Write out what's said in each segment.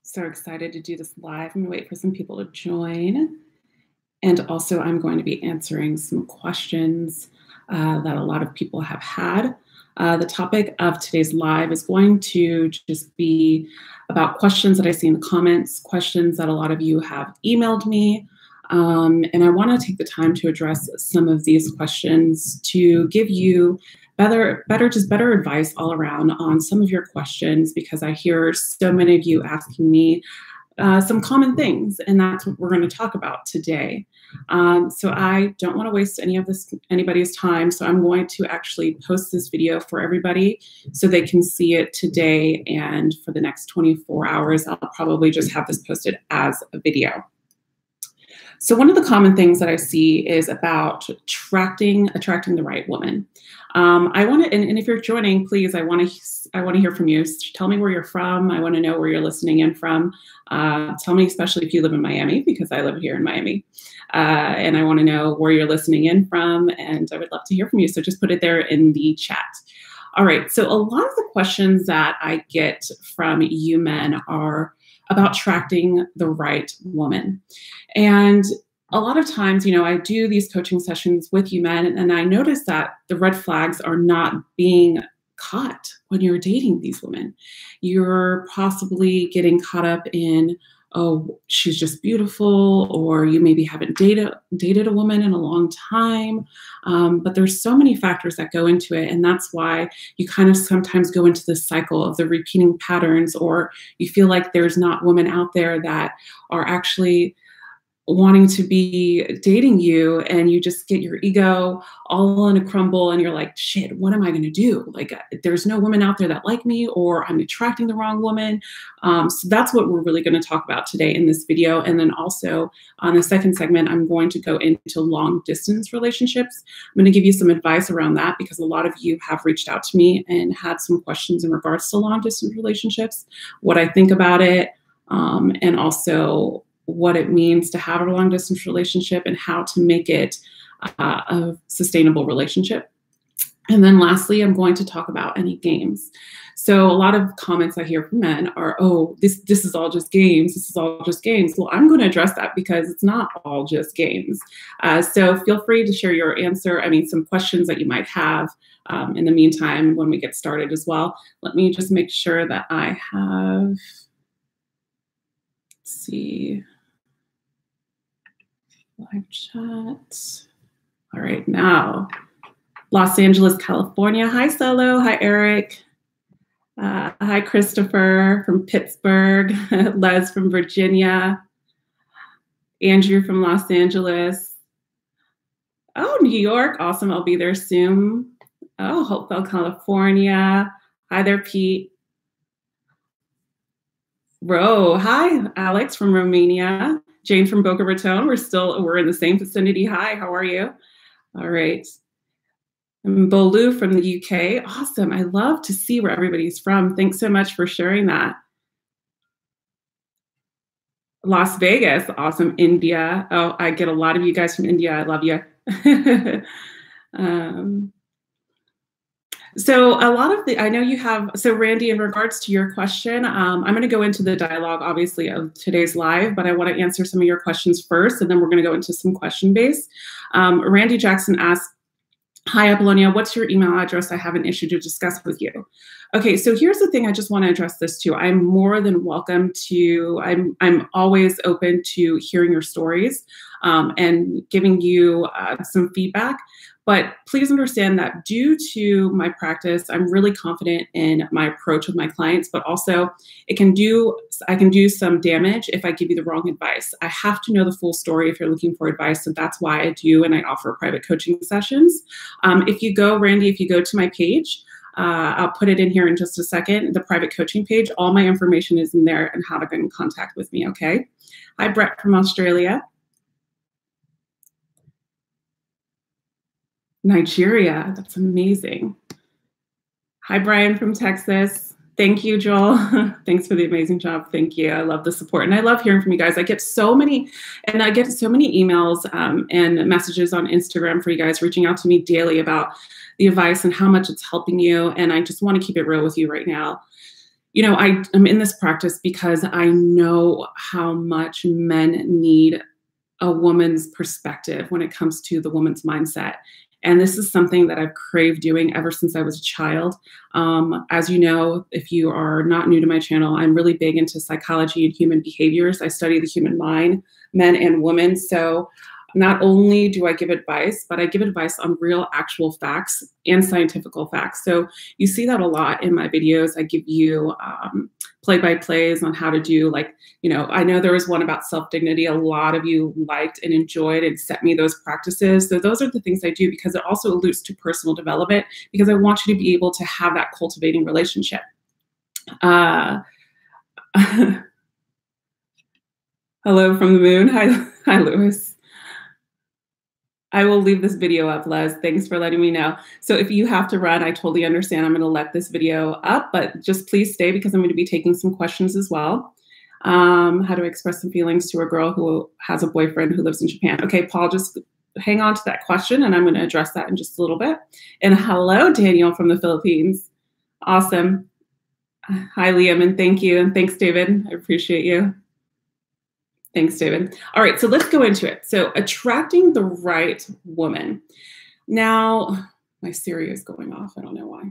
So excited to do this live. I'm gonna wait for some people to join. And also I'm going to be answering some questions that a lot of people have had. The topic of today's live is going to just be about questions that I see in the comments, questions that a lot of you have emailed me. And I want to take the time to address some of these questions to give you better advice all around on some of your questions, because I hear so many of you asking me some common things, and that's what we're going to talk about today. So I don't want to waste anybody's time, so I'm going to actually post this video for everybody so they can see it today, and for the next 24 hours, I'll probably just have this posted as a video. So one of the common things that I see is about attracting the right woman. I want to, and if you're joining, please, I want to hear from you. Tell me where you're from. I want to know where you're listening in from. Tell me, especially if you live in Miami, because I live here in Miami, and I want to know where you're listening in from, and I would love to hear from you. So just put it there in the chat. All right. So a lot of the questions that I get from you men are about attracting the right woman. And a lot of times, you know, I do these coaching sessions with you men, and I notice that the red flags are not being caught when you're dating these women. You're possibly getting caught up in, oh, she's just beautiful, or you maybe haven't dated a woman in a long time. But there's so many factors that go into it. And that's why you kind of sometimes go into this cycle of the repeating patterns, or you feel like there's not women out there that are actually wanting to be dating you, and you just get your ego all in a crumble, and you're like, shit, what am I going to do? Like, there's no women out there that like me, or I'm attracting the wrong woman. So that's what we're really going to talk about today in this video. And then also on the second segment, I'm going to go into long distance relationships. I'm going to give you some advice around that, because a lot of you have reached out to me and had some questions in regards to long distance relationships, what I think about it, and also what it means to have a long distance relationship and how to make it a sustainable relationship. And then lastly, I'm going to talk about any games. So a lot of comments I hear from men are, oh, this is all just games. This is all just games. Well, I'm going to address that, because it's not all just games. So feel free to share your answer. I mean, some questions that you might have in the meantime when we get started as well. Let me just make sure that I have, let's see, live chat. All right, now, Los Angeles, California. Hi, Solo. Hi, Eric. Hi, Christopher from Pittsburgh. Les from Virginia. Andrew from Los Angeles. Oh, New York. Awesome. I'll be there soon. Oh, Hopewell, California. Hi there, Pete. Hi, Alex from Romania. Jane from Boca Raton. We're in the same vicinity. Hi, how are you? All right. And Bolu from the UK. Awesome. I love to see where everybody's from. Thanks so much for sharing that. Las Vegas. Awesome. India. Oh, I get a lot of you guys from India. I love you. So a lot of I know you have, so Randy, in regards to your question, I'm going to go into the dialogue, obviously, of today's live, but I want to answer some of your questions first, and then we're going to go into some question base. Randy Jackson asked, hi, Apollonia, what's your email address? I have an issue to discuss with you. Okay, so here's the thing. I just want to address this too. I'm more than welcome to, I'm always open to hearing your stories and giving you some feedback. But please understand that due to my practice, I'm really confident in my approach with my clients, but also I can do some damage if I give you the wrong advice. I have to know the full story if you're looking for advice. So that's why I do, and I offer private coaching sessions. If you go, Randy, if you go to my page, I'll put it in here in just a second, the private coaching page, all my information is in there and how to get in contact with me, okay? Hi, Brett from Australia. Nigeria, that's amazing. Hi, Brian from Texas. Thank you, Joel. Thanks for the amazing job. Thank you. I love the support. And I love hearing from you guys. I get so many emails and messages on Instagram for you guys reaching out to me daily about the advice and how much it's helping you. And I just want to keep it real with you right now. I'm in this practice because I know how much men need a woman's perspective when it comes to the woman's mindset. And this is something that I've craved doing ever since I was a child. As you know, if you are not new to my channel, I'm really big into psychology and human behaviors. I study the human mind, men and women. So not only do I give advice, but I give advice on real, actual facts and scientific facts. So you see that a lot in my videos. I give you play-by-plays on how to do, I know there was one about self-dignity. A lot of you liked and enjoyed and sent me those practices. So those are the things I do because it also alludes to personal development, because I want you to be able to have that cultivating relationship. Hello from the moon. Hi, Lewis. I will leave this video up, Les. Thanks for letting me know. So if you have to run, I totally understand. I'm going to let this video up, but just please stay because I'm going to be taking some questions as well. How to express some feelings to a girl who has a boyfriend who lives in Japan. Okay, Paul, just hang on to that question and I'm going to address that in just a little bit. And hello, Daniel from the Philippines. Awesome. Hi, Liam, and thank you. And thanks, David. I appreciate you. Thanks, David. All right, so let's go into it. So attracting the right woman. Now, my Siri is going off. I don't know why.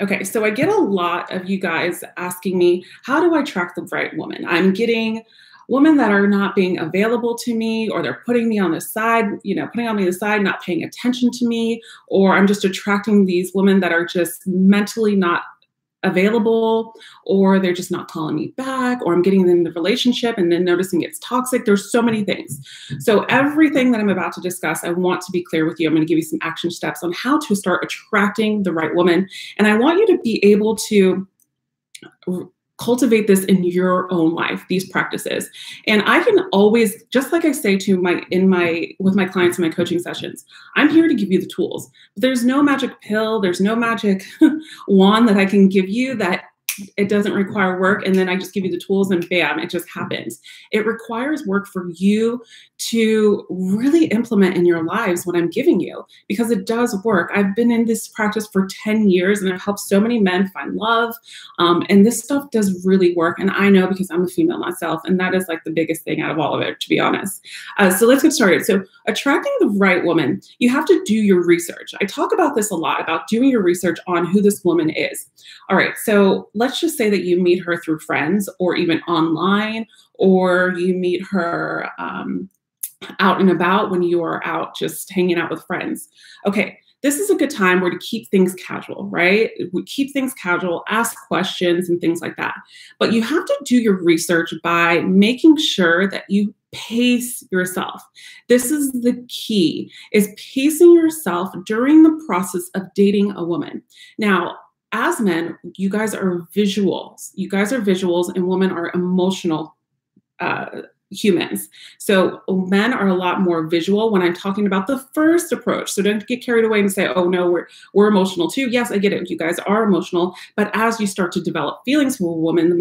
Okay, so I get a lot of you guys asking me, how do I attract the right woman? I'm getting women that are not being available to me, or they're putting me on the side, putting on me the side, not paying attention to me, or I'm just attracting these women that are just mentally not available, or they're just not calling me back, or I'm getting in the relationship and then noticing it's toxic. There's so many things. So everything that I'm about to discuss, I want to be clear with you. I'm going to give you some action steps on how to start attracting the right woman. And I want you to be able to cultivate this in your own life, these practices. And I can always, just like I say with my clients in my coaching sessions, I'm here to give you the tools. But there's no magic pill, there's no magic wand that I can give you that it doesn't require work, and then I just give you the tools and bam, it just happens. It requires work for you to really implement in your lives what I'm giving you, because it does work. I've been in this practice for 10 years and I've helped so many men find love. And this stuff does really work. And I know because I'm a female myself, and that is like the biggest thing out of all of it, to be honest. So let's get started. So attracting the right woman, you have to do your research. I talk about this a lot, about doing your research on who this woman is. All right, so let's just say that you meet her through friends or even online, or you meet her out and about when you are out just hanging out with friends. Okay, this is a good time where to keep things casual, right? We keep things casual, ask questions and things like that. But you have to do your research by making sure that you pace yourself. This is the key, is pacing yourself during the process of dating a woman. Now, as men, you guys are visuals. You guys are visuals, and women are emotional humans. So men are a lot more visual when I'm talking about the first approach. So don't get carried away and say, oh no, we're emotional too. Yes, I get it. You guys are emotional. But as you start to develop feelings for a woman, the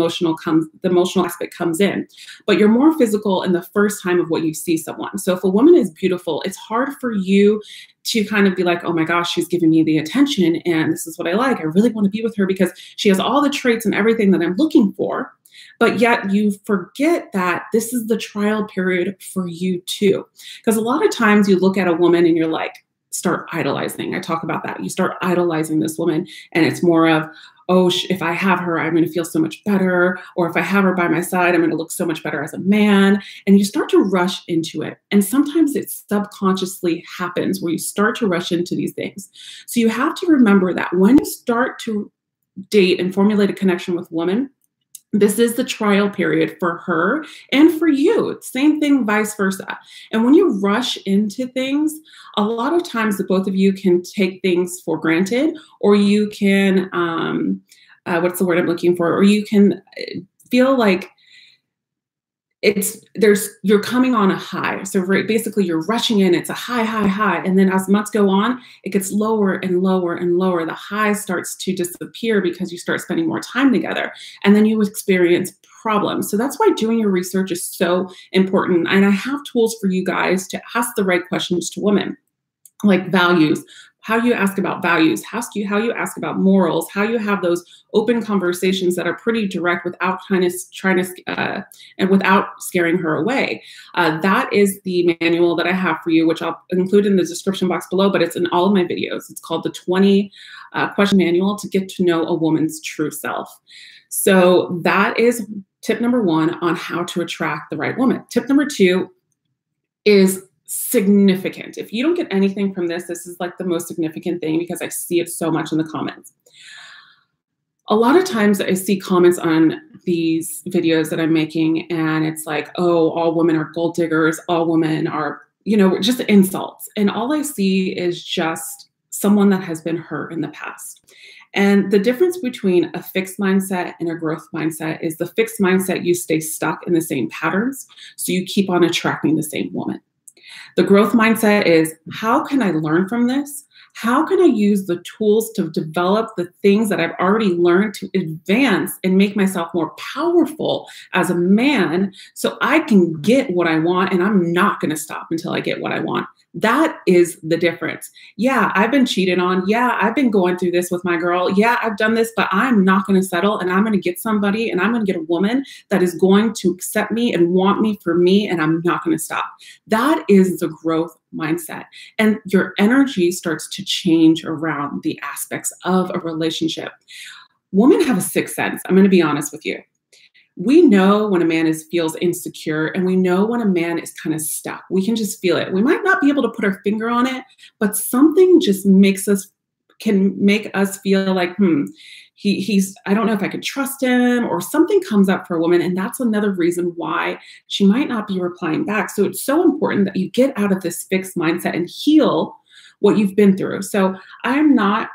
emotional aspect comes in. But you're more physical in the first time of what you see someone. So if a woman is beautiful, it's hard for you to kind of be like, oh my gosh, she's giving me the attention and this is what I like. I really want to be with her because she has all the traits and everything that I'm looking for. But yet you forget that this is the trial period for you too. Because a lot of times you look at a woman and you're like, start idolizing. I talk about that. You start idolizing this woman, and it's more of, oh, if I have her, I'm going to feel so much better. Or if I have her by my side, I'm going to look so much better as a man. And you start to rush into it. And sometimes it subconsciously happens where you start to rush into these things. So you have to remember that when you start to date and formulate a connection with women, this is the trial period for her and for you. Same thing, vice versa. And when you rush into things, a lot of times the both of you can take things for granted, or you can, what's the word I'm looking for? Or you can feel like you're coming on a high. So basically you're rushing in, it's a high, high, high. And then as months go on, it gets lower and lower and lower. The high starts to disappear because you start spending more time together, and then you experience problems. So that's why doing your research is so important. And I have tools for you guys to ask the right questions to women, like values. how you ask about values, how you ask about morals, how you have those open conversations that are pretty direct without kind of trying to, and without scaring her away. That is the manual that I have for you, which I'll include in the description box below, but it's in all of my videos. It's called the 20 question manual to get to know a woman's true self. So that is tip number 1 on how to attract the right woman. Tip number 2 is significant. If you don't get anything from this, this is like the most significant thing because I see it so much in the comments. A lot of times I see comments on these videos that I'm making and it's like, oh, all women are gold diggers, all women are, you know, just insults. And all I see is just someone that has been hurt in the past. And the difference between a fixed mindset and a growth mindset is the fixed mindset, you stay stuck in the same patterns, so you keep on attracting the same woman. The growth mindset is, how can I learn from this? How can I use the tools to develop the things that I've already learned to advance and make myself more powerful as a man so I can get what I want and I'm not going to stop until I get what I want? That is the difference. Yeah, I've been cheated on. Yeah, I've been going through this with my girl. Yeah, I've done this, but I'm not going to settle and I'm going to get somebody and I'm going to get a woman that is going to accept me and want me for me and I'm not going to stop. That is the growth mindset. And your energy starts to change around the aspects of a relationship. Women have a sixth sense. I'm going to be honest with you. We know when a man feels insecure and we know when a man is kind of stuck. We can just feel it. We might not be able to put our finger on it, but something just can make us feel like, I don't know if I could trust him, or something comes up for a woman. And that's another reason why she might not be replying back. So it's so important that you get out of this fixed mindset and heal what you've been through. So I'm not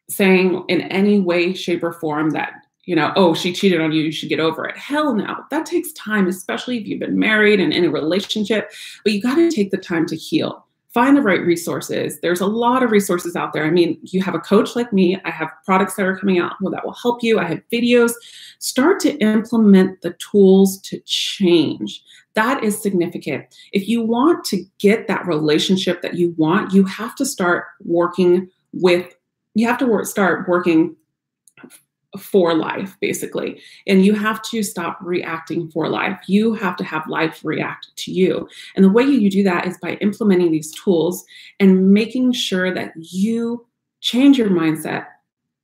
saying in any way, shape, or form that, you know, oh, she cheated on you, you should get over it. Hell no. That takes time, especially if you've been married and in a relationship, but you got to take the time to heal. Find the right resources. There's a lot of resources out there. I mean, you have a coach like me. I have products that are coming out that will help you. I have videos. Start to implement the tools to change. That is significant. If you want to get that relationship that you want, you have to start working start working for life, basically. And you have to stop reacting for life. You have to have life react to you. And the way you do that is by implementing these tools and making sure that you change your mindset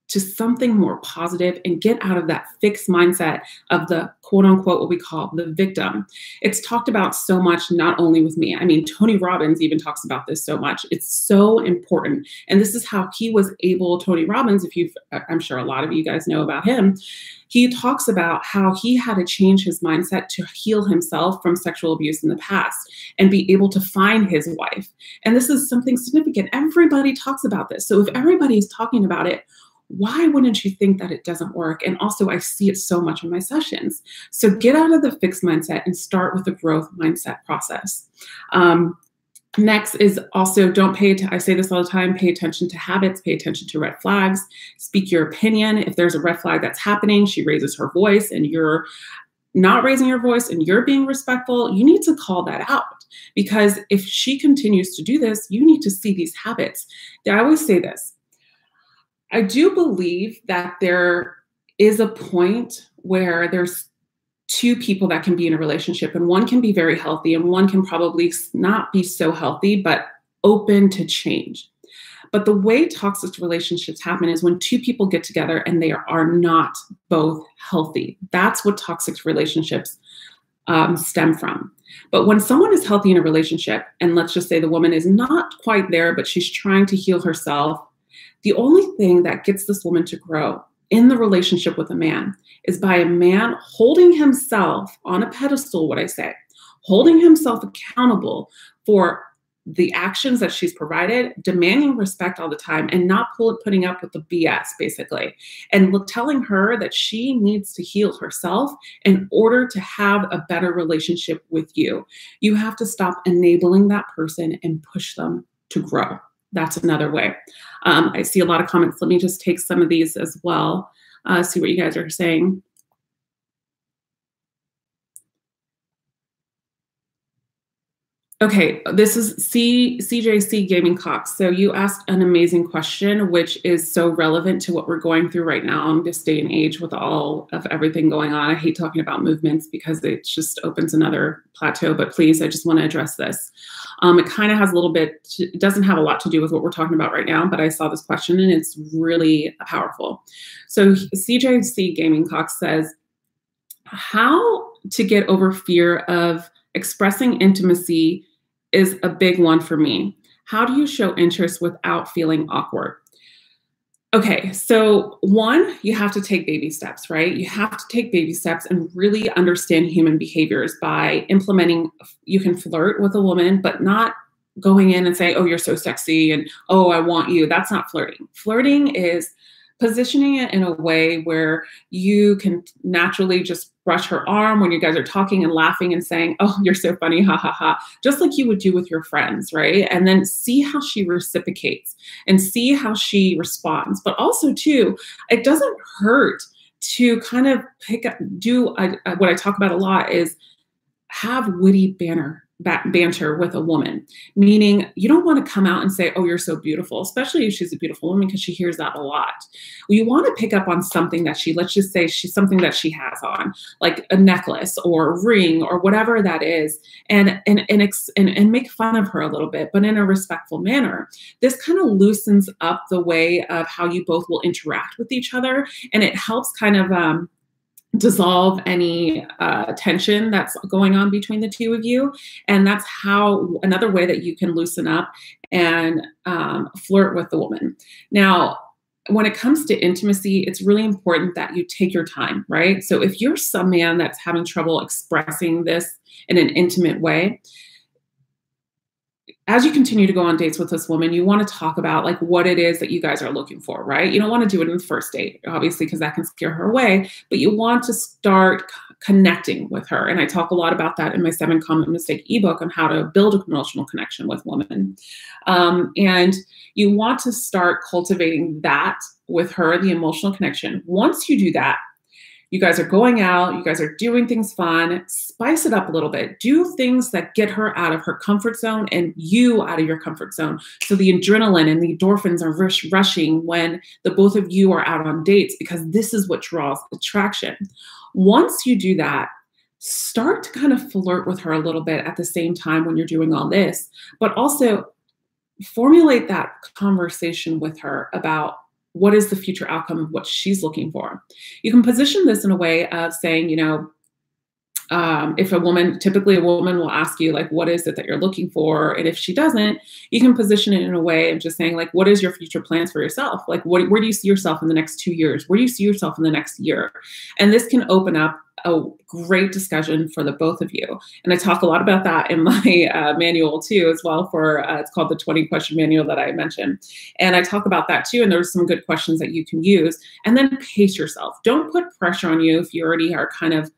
to something more positive and get out of that fixed mindset of the quote unquote, what we call the victim. It's talked about so much, not only with me. I mean, Tony Robbins even talks about this so much. It's so important. And this is how he was able, Tony Robbins, I'm sure a lot of you guys know about him. He talks about how he had to change his mindset to heal himself from sexual abuse in the past and be able to find his wife. And this is something significant. Everybody talks about this. So if everybody is talking about it, why wouldn't you think that it doesn't work? And also, I see it so much in my sessions. So get out of the fixed mindset and start with the growth mindset process. Next is also I say this all the time, pay attention to habits, pay attention to red flags, speak your opinion. If there's a red flag that's happening, she raises her voice and you're not raising your voice and you're being respectful, you need to call that out. Because if she continues to do this, you need to see these habits. I always say this. I do believe that there is a point where there's two people that can be in a relationship and one can be very healthy and one can probably not be so healthy, but open to change. But the way toxic relationships happen is when two people get together and they are not both healthy. That's what toxic relationships stem from. But when someone is healthy in a relationship, and let's just say the woman is not quite there, but she's trying to heal herself, the only thing that gets this woman to grow in the relationship with a man is by a man holding himself on a pedestal, holding himself accountable for the actions that she's provided, demanding respect all the time, and not putting up with the BS, basically, and telling her that she needs to heal herself in order to have a better relationship with you. You have to stop enabling that person and push them to grow. That's another way. I see a lot of comments. Let me just take some of these as well, see what you guys are saying. Okay, this is CJC Gaming Cox. So you asked an amazing question, which is so relevant to what we're going through right now in this day and age with all of everything going on. I hate talking about movements because it just opens another plateau, but please, I just want to address this. It kind of has a little bit, it doesn't have a lot to do with what we're talking about right now, but I saw this question and it's really powerful. So CJC Gaming Cox says, how to get over fear of expressing intimacy is a big one for me. How do you show interest without feeling awkward? Okay, so one, you have to take baby steps, right? You have to take baby steps and really understand human behaviors by implementing. You can flirt with a woman, but not going in and saying, oh, you're so sexy and, oh, I want you. That's not flirting. Flirting is positioning it in a way where you can naturally just brush her arm when you guys are talking and laughing and saying, oh, you're so funny, ha, ha, ha, just like you would do with your friends, right? And then see how she reciprocates and see how she responds. But also, too, it doesn't hurt to kind of what I talk about a lot is have witty banter with a woman, meaning you don't want to come out and say, oh, you're so beautiful, especially if she's a beautiful woman, because she hears that a lot. You want to pick up on something that let's just say she's something that she has on, like a necklace or a ring or whatever that is, and make fun of her a little bit, but in a respectful manner. This kind of loosens up the way of how you both will interact with each other, and it helps kind of dissolve any tension that's going on between the two of you. And that's how another way that you can loosen up and flirt with the woman. Now, when it comes to intimacy, it's really important that you take your time, right? So if you're some man that's having trouble expressing this in an intimate way, as you continue to go on dates with this woman, you want to talk about like what it is that you guys are looking for, right? You don't want to do it in the first date, obviously, because that can scare her away, but you want to start connecting with her. And I talk a lot about that in my 7 Common Mistake ebook on how to build an emotional connection with women. And you want to start cultivating that with her, the emotional connection. Once you do that, you guys are going out, you guys are doing things fun, spice it up a little bit. Do things that get her out of her comfort zone and you out of your comfort zone. So the adrenaline and the endorphins are rushing when the both of you are out on dates, because this is what draws attraction. Once you do that, start to kind of flirt with her a little bit at the same time when you're doing all this, but also formulate that conversation with her about what is the future outcome of what she's looking for. You can position this in a way of saying, you know, if typically a woman will ask you, like, what is it that you're looking for? And if she doesn't, you can position it in a way of just saying, like, what is your future plans for yourself? Like, where do you see yourself in the next 2 years? Where do you see yourself in the next year? And this can open up a great discussion for the both of you. And I talk a lot about that in my manual too, as well, for it's called the 20 question manual that I mentioned. And I talk about that too. And there's some good questions that you can use. And then pace yourself. Don't put pressure on you if you already are kind of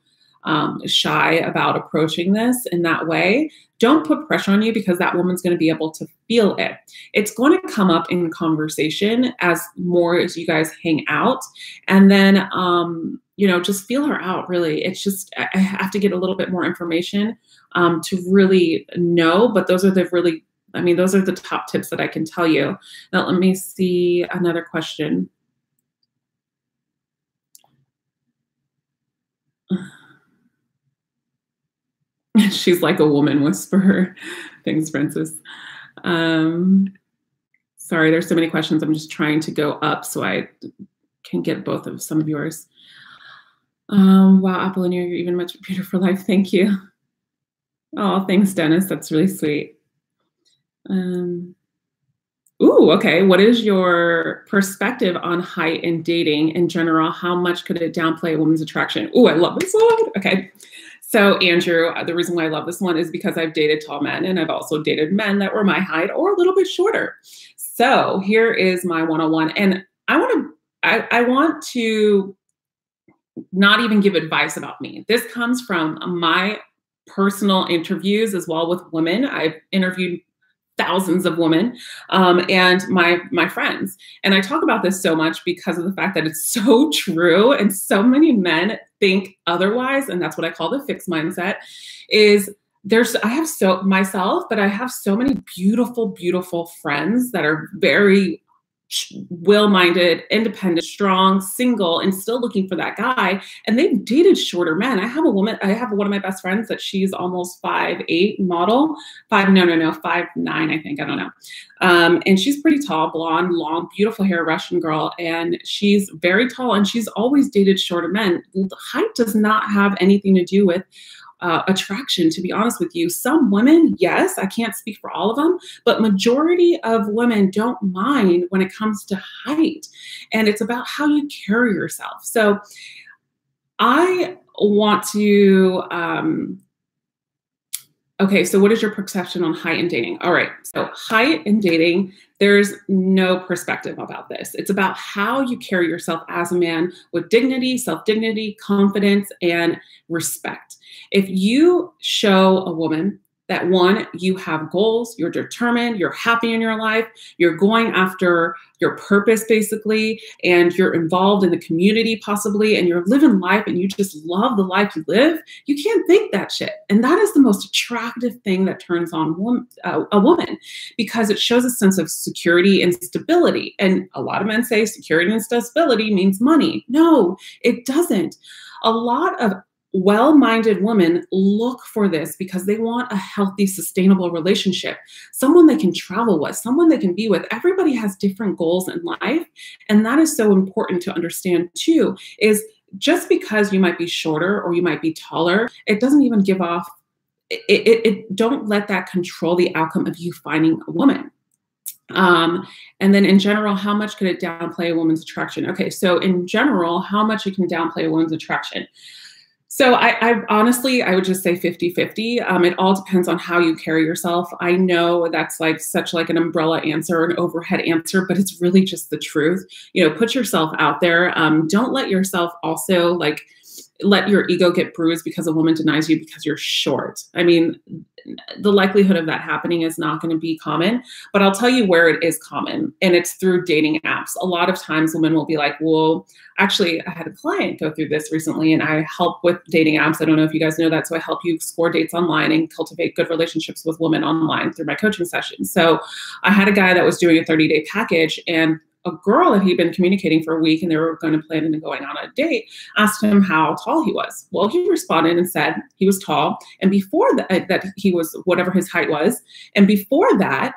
shy about approaching this in that way. Don't put pressure on you, because that woman's going to be able to feel it. It's going to come up in conversation as you guys hang out. And then, you know, just feel her out, really. It's just, I have to get a little bit more information to really know, but those are those are the top tips that I can tell you. Now, let me see another question. She's like a woman whisperer. Thanks, Princess. Sorry, there's so many questions. I'm just trying to go up so I can get both of some of yours. Wow, Apollonia, you're even much better for life. Thank you. Oh, thanks, Dennis. That's really sweet. Ooh, okay. What is your perspective on height in dating in general? How much could it downplay a woman's attraction? Ooh, I love this one. Okay. So Andrew, the reason why I love this one is because I've dated tall men, and I've also dated men that were my height or a little bit shorter. So here is my one-on-one. And I want to not even give advice about me. This comes from my personal interviews as well with women. I've interviewed thousands of women and my friends. And I talk about this so much because of the fact that it's so true, and so many men think otherwise. And that's what I call the fixed mindset, is I have myself, but I have so many beautiful, beautiful friends that are very will-minded, independent, strong, single, and still looking for that guy. And they've dated shorter men. I have one of my best friends that she's almost 5'8" model, 5'9", I think, I don't know. And she's pretty tall, blonde, long, beautiful hair, Russian girl. And she's very tall and she's always dated shorter men. Height does not have anything to do with attraction, to be honest with you. Some women, yes, I can't speak for all of them, but majority of women don't mind when it comes to height. And it's about how you carry yourself. So I want to, okay, so what is your perception on height and dating? All right, so height and dating, there's no perspective about this. It's about how you carry yourself as a man with dignity, self-dignity, confidence, and respect. If you show a woman that, one, you have goals, you're determined, you're happy in your life, you're going after your purpose basically, and you're involved in the community possibly, and you're living life and you just love the life you live, you can't fake that shit. And that is the most attractive thing that turns on a woman, because it shows a sense of security and stability. And a lot of men say security and stability means money. No, it doesn't. A lot of well-minded women look for this because they want a healthy, sustainable relationship, someone they can travel with, someone they can be with. Everybody has different goals in life. And that is so important to understand too, is just because you might be shorter or you might be taller, it doesn't even give off, don't let that control the outcome of you finding a woman. And then in general, how much could it downplay a woman's attraction? Okay, so in general, how much it can downplay a woman's attraction? So I honestly, I would just say 50-50. It all depends on how you carry yourself. I know that's like such like an umbrella answer, an overhead answer, but it's really just the truth. You know, put yourself out there. Don't let yourself also like let your ego get bruised because a woman denies you because you're short. I mean, the likelihood of that happening is not going to be common, but I'll tell you where it is common, and it's through dating apps. A lot of times women will be like, well, actually, I had a client go through this recently, and I help with dating apps. I don't know if you guys know that. So I help you score dates online and cultivate good relationships with women online through my coaching sessions. So I had a guy that was doing a 30-day package, and a girl that he'd been communicating for a week and they were going to plan on going on a date asked him how tall he was. Well, he responded and said he was tall. And before that he was whatever his height was. And before that,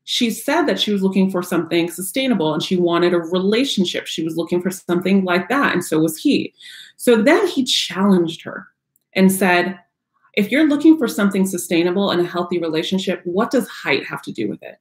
she said that she was looking for something sustainable and she wanted a relationship. She was looking for something like that. And so was he. So then he challenged her and said, if you're looking for something sustainable and a healthy relationship, what does height have to do with it?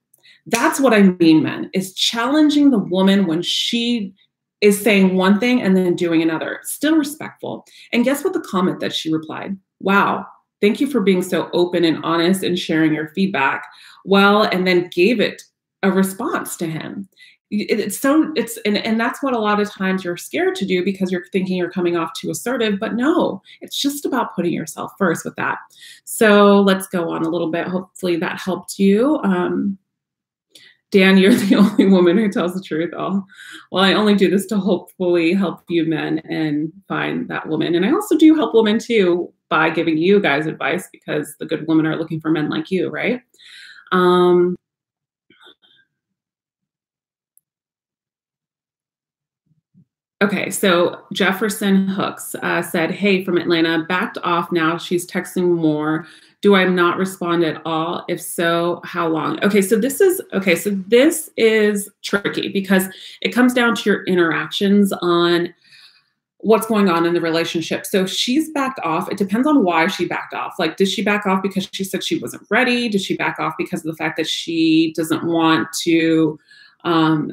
That's what I mean, men, is challenging the woman when she is saying one thing and then doing another, still respectful. And guess what the comment that she replied? Wow, thank you for being so open and honest and sharing your feedback. Well, and then gave it a response to him. And that's what a lot of times you're scared to do because you're thinking you're coming off too assertive, but no, it's just about putting yourself first with that. So let's go on a little bit. Hopefully that helped you. Dan, you're the only woman who tells the truth. Oh, well, I only do this to hopefully help you men and find that woman. And I also do help women too by giving you guys advice because the good women are looking for men like you, right? Okay, so Jefferson Hooks said, hey, from Atlanta, backed off now. She's texting more. Do I not respond at all? If so, how long? Okay, so this is tricky because it comes down to your interactions on what's going on in the relationship. So she's backed off. It depends on why she backed off. Like, did she back off because she said she wasn't ready? Did she back off because of the fact that she doesn't want to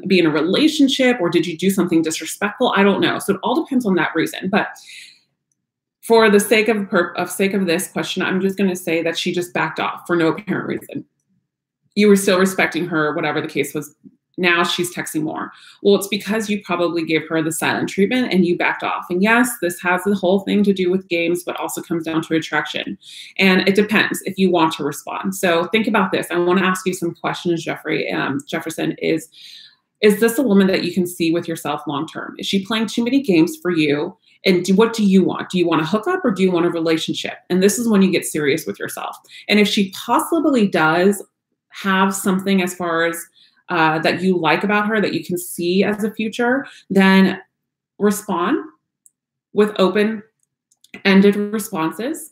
be in a relationship, or did you do something disrespectful? I don't know. So it all depends on that reason. But for the sake of this question, I'm just going to say that she just backed off for no apparent reason. You were still respecting her, whatever the case was. Now she's texting more. Well, it's because you probably gave her the silent treatment and you backed off. And yes, this has the whole thing to do with games, but also comes down to attraction. And it depends if you want to respond. So think about this. I want to ask you some questions, Jefferson. Is this a woman that you can see with yourself long-term? Is she playing too many games for you? And what do you want? Do you want a hookup or do you want a relationship? And this is when you get serious with yourself. And if she possibly does have something as far as that you like about her, that you can see as a future, then respond with open-ended responses.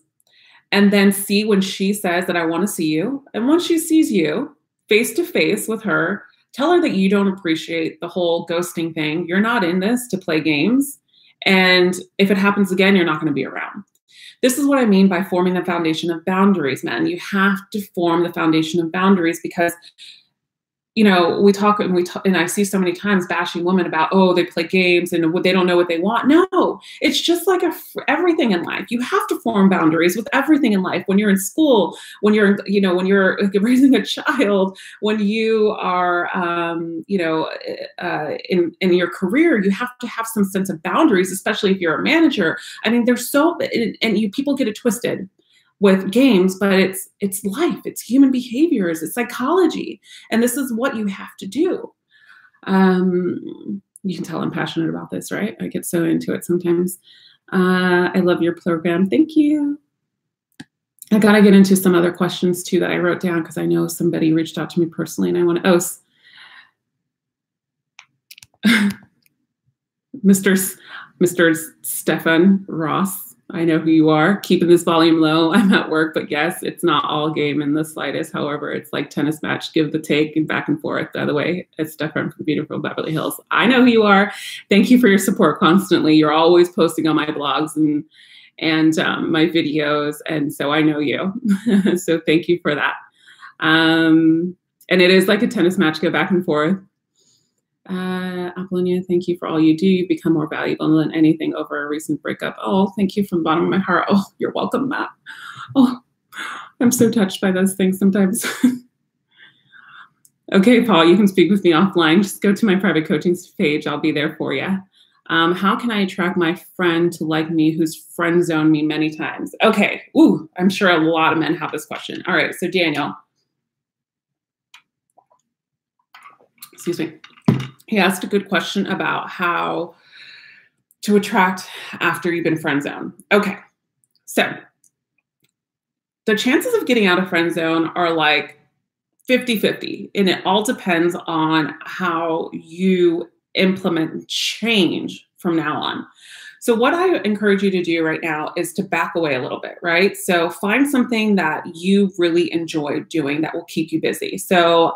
And then see when she says that I want to see you. And once she sees you face to face with her, tell her that you don't appreciate the whole ghosting thing. You're not in this to play games. And if it happens again, you're not going to be around. This is what I mean by forming the foundation of boundaries, men. You have to form the foundation of boundaries because, you know, we talk and I see so many times bashing women about, oh, they play games and they don't know what they want. No, it's just like everything in life. You have to form boundaries with everything in life. When you're in school, when you're, you know, when you're raising a child, when you are, you know, in your career, you have to have some sense of boundaries, especially if you're a manager. I mean, there's people get it twisted with games, but it's life, it's human behaviors, it's psychology. And this is what you have to do. You can tell I'm passionate about this, right? I get so into it sometimes. I love your program. Thank you. I got to get into some other questions too that I wrote down because I know somebody reached out to me personally and I want to, Mr. Stefan Ross. I know who you are. Keeping this volume low. I'm at work, but yes, it's not all game in the slightest. However, it's like tennis match, give the take and back and forth. By the way, it's Stefan from beautiful Beverly Hills. I know who you are. Thank you for your support constantly. You're always posting on my blogs and my videos. And so I know you. So thank you for that. And it is like a tennis match, go back and forth. Apollonia, thank you for all you do. You've become more valuable than anything over a recent breakup. Oh, thank you from the bottom of my heart. Oh, you're welcome, Matt. Oh, I'm so touched by those things sometimes. Okay, Paul, you can speak with me offline. Just go to my private coaching page. I'll be there for you. How can I attract my friend to like me who's friend zoned me many times? Okay. Ooh, I'm sure a lot of men have this question. All right. So Daniel, excuse me. He asked a good question about how to attract after you've been friend zoned. Okay, so the chances of getting out of friend zone are like 50-50, and it all depends on how you implement change from now on. So what I encourage you to do right now is to back away a little bit, right? So find something that you really enjoy doing that will keep you busy. So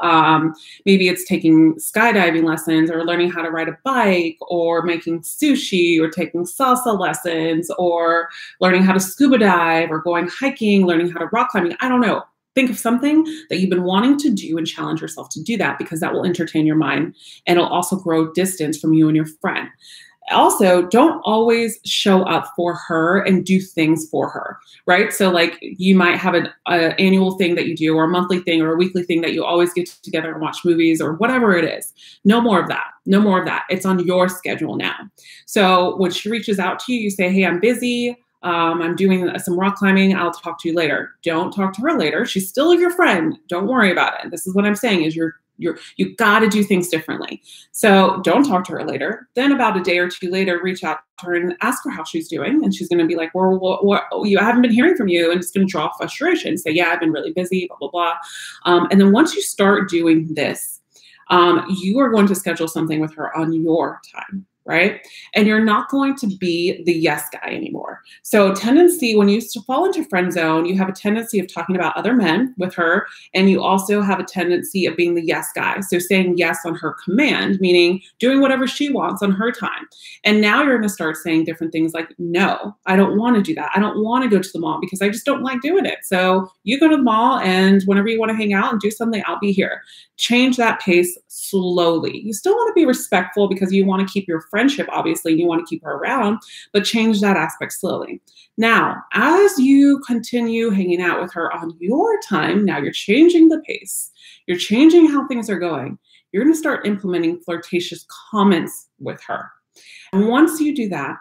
maybe it's taking skydiving lessons or learning how to ride a bike or making sushi or taking salsa lessons or learning how to scuba dive or going hiking, learning how to rock climbing. I don't know. Think of something that you've been wanting to do and challenge yourself to do that because that will entertain your mind and it'll also grow distance from you and your friend. Also, don't always show up for her and do things for her, right? So like you might have an annual thing that you do or a monthly thing or a weekly thing that you always get together and watch movies or whatever it is. No more of that. No more of that. It's on your schedule now. So when she reaches out to you, you say, hey, I'm busy. I'm doing some rock climbing. I'll talk to you later. Don't talk to her later. She's still your friend. Don't worry about it. This is what I'm saying is you got to do things differently. So don't talk to her later. Then about a day or two later, reach out to her and ask her how she's doing. And she's going to be like, well, I haven't been hearing from you. And it's going to draw frustration. Say, yeah, I've been really busy, blah, blah, blah. And then once you start doing this, you are going to schedule something with her on your time. Right? And you're not going to be the yes guy anymore. So tendency, when you fall into friend zone, you have a tendency of talking about other men with her. And you also have a tendency of being the yes guy. So saying yes on her command, meaning doing whatever she wants on her time. And now you're going to start saying different things like, no, I don't want to do that. I don't want to go to the mall because I just don't like doing it. So you go to the mall and whenever you want to hang out and do something, I'll be here. Change that pace slowly. You still want to be respectful because you want to keep your friendship, obviously, and you want to keep her around, but change that aspect slowly. Now, as you continue hanging out with her on your time, now you're changing the pace. You're changing how things are going. You're going to start implementing flirtatious comments with her. And once you do that,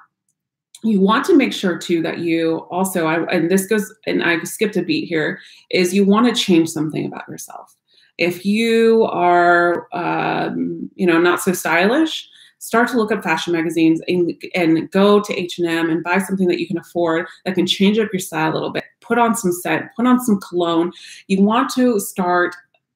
you want to make sure too that you also, and this goes, and I skipped a beat here, is you want to change something about yourself. If you are, not so stylish, start to look up fashion magazines and go to H&M and buy something that you can afford that can change up your style a little bit. Put on some scent, put on some cologne. You want to start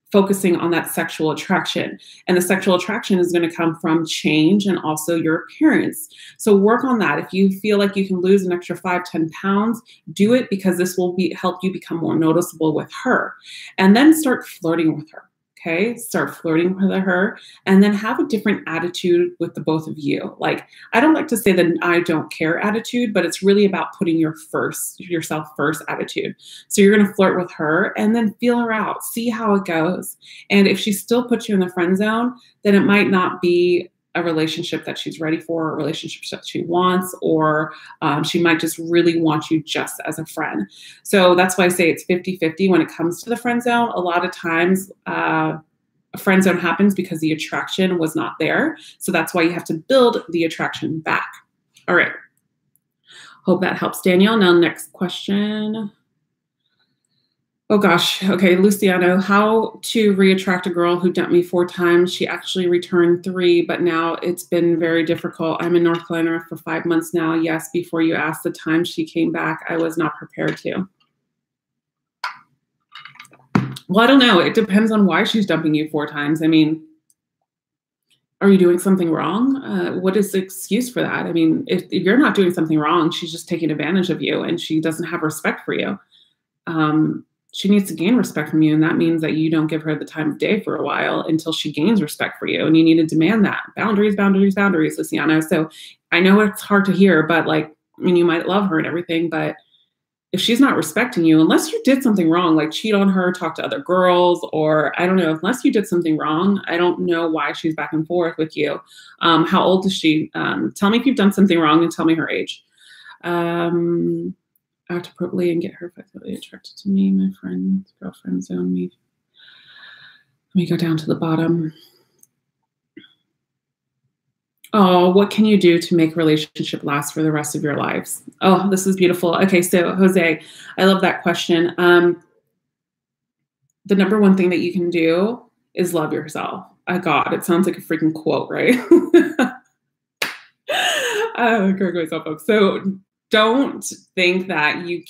focusing on that sexual attraction. And the sexual attraction is going to come from change and also your appearance. So work on that. If you feel like you can lose an extra 5-10 pounds, do it, because this will help you become more noticeable with her. And then start flirting with her. Okay, start flirting with her, and then have a different attitude with the both of you. Like, I don't like to say that I don't care attitude, but it's really about putting yourself first attitude. So you're going to flirt with her and then feel her out, see how it goes. And if she still puts you in the friend zone, then it might not be a relationship that she's ready for, a relationship that she wants, or she might just really want you just as a friend. So that's why I say it's 50-50 when it comes to the friend zone. A lot of times a friend zone happens because the attraction was not there. So that's why you have to build the attraction back. All right. Hope that helps, Danielle. Now, next question. Oh gosh. Okay, Luciano, how to reattract a girl who dumped me 4 times. She actually returned 3, but now it's been very difficult. I'm in North Carolina for 5 months now. Yes, before you asked the time she came back, I was not prepared to. Well, I don't know. It depends on why she's dumping you 4 times. I mean, are you doing something wrong? What is the excuse for that? I mean, if you're not doing something wrong, she's just taking advantage of you and she doesn't have respect for you. She needs to gain respect from you, and that means that you don't give her the time of day for a while until she gains respect for you, and you need to demand that. Boundaries, boundaries, boundaries, Luciano. So I know it's hard to hear, but like, I mean, you might love her and everything, but if she's not respecting you, unless you did something wrong, like cheat on her, talk to other girls, or I don't know, unless you did something wrong, I don't know why she's back and forth with you. How old is she? Tell me if you've done something wrong and tell me her age. Act appropriately and get her physically attracted to me. My friend's girlfriend zoned me. Let me go down to the bottom. Oh, what can you do to make a relationship last for the rest of your lives? Oh, this is beautiful. Okay, so Jose, I love that question. The number one thing that you can do is love yourself. God, it sounds like a freaking quote, right? I'm correct myself, folks. So don't think that you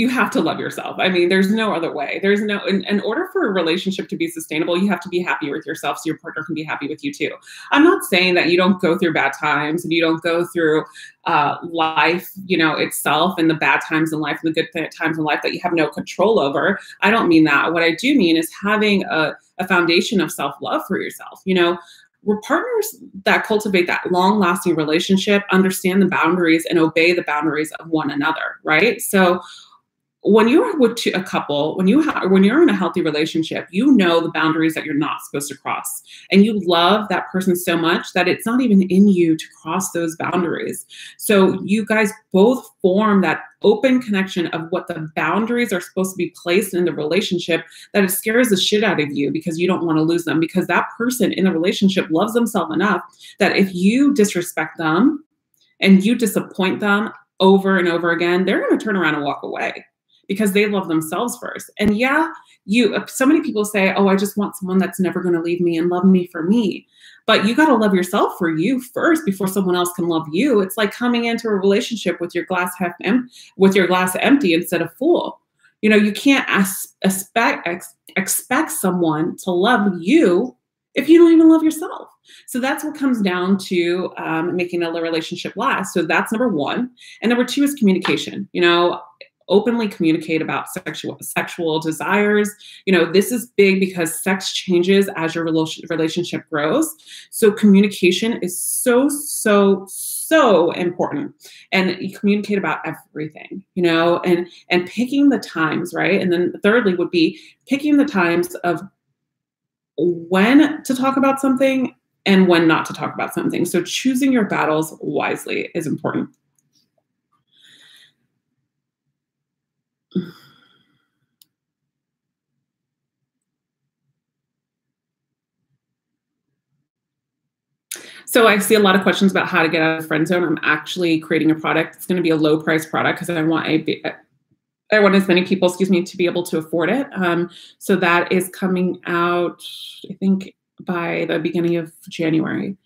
have to love yourself. I mean, there's no other way. There's no, in order for a relationship to be sustainable, you have to be happy with yourself so your partner can be happy with you too. I'm not saying that you don't go through bad times and you don't go through life, itself, and the bad times in life and the good times in life that you have no control over. I don't mean that. What I do mean is having a foundation of self-love for yourself. We're partners that cultivate that long-lasting relationship, understand the boundaries, and obey the boundaries of one another, right? So when you're with a couple, when you're in a healthy relationship, you know the boundaries that you're not supposed to cross. And you love that person so much that it's not even in you to cross those boundaries. So you guys both form that open connection of what the boundaries are supposed to be placed in the relationship, that it scares the shit out of you because you don't want to lose them, because that person in the relationship loves themselves enough that if you disrespect them and you disappoint them over and over again, they're going to turn around and walk away, because they love themselves first. And yeah, so many people say, oh, I just want someone that's never going to leave me and love me for me. But you got to love yourself for you first before someone else can love you. It's like coming into a relationship with your glass empty instead of full. You can't expect someone to love you if you don't even love yourself. So that's what comes down to making a relationship last. So that's number one. And number two is communication. Openly communicate about sexual desires. This is big because sex changes as your relationship grows. So communication is so, so, so important. And you communicate about everything, and picking the times, right? And then thirdly would be picking the times of when to talk about something and when not to talk about something. So choosing your battles wisely is important. So I see a lot of questions about how to get out of the friend zone. I'm actually creating a product. It's going to be a low price product because I want as many people, to be able to afford it. So that is coming out, I think, by the beginning of January.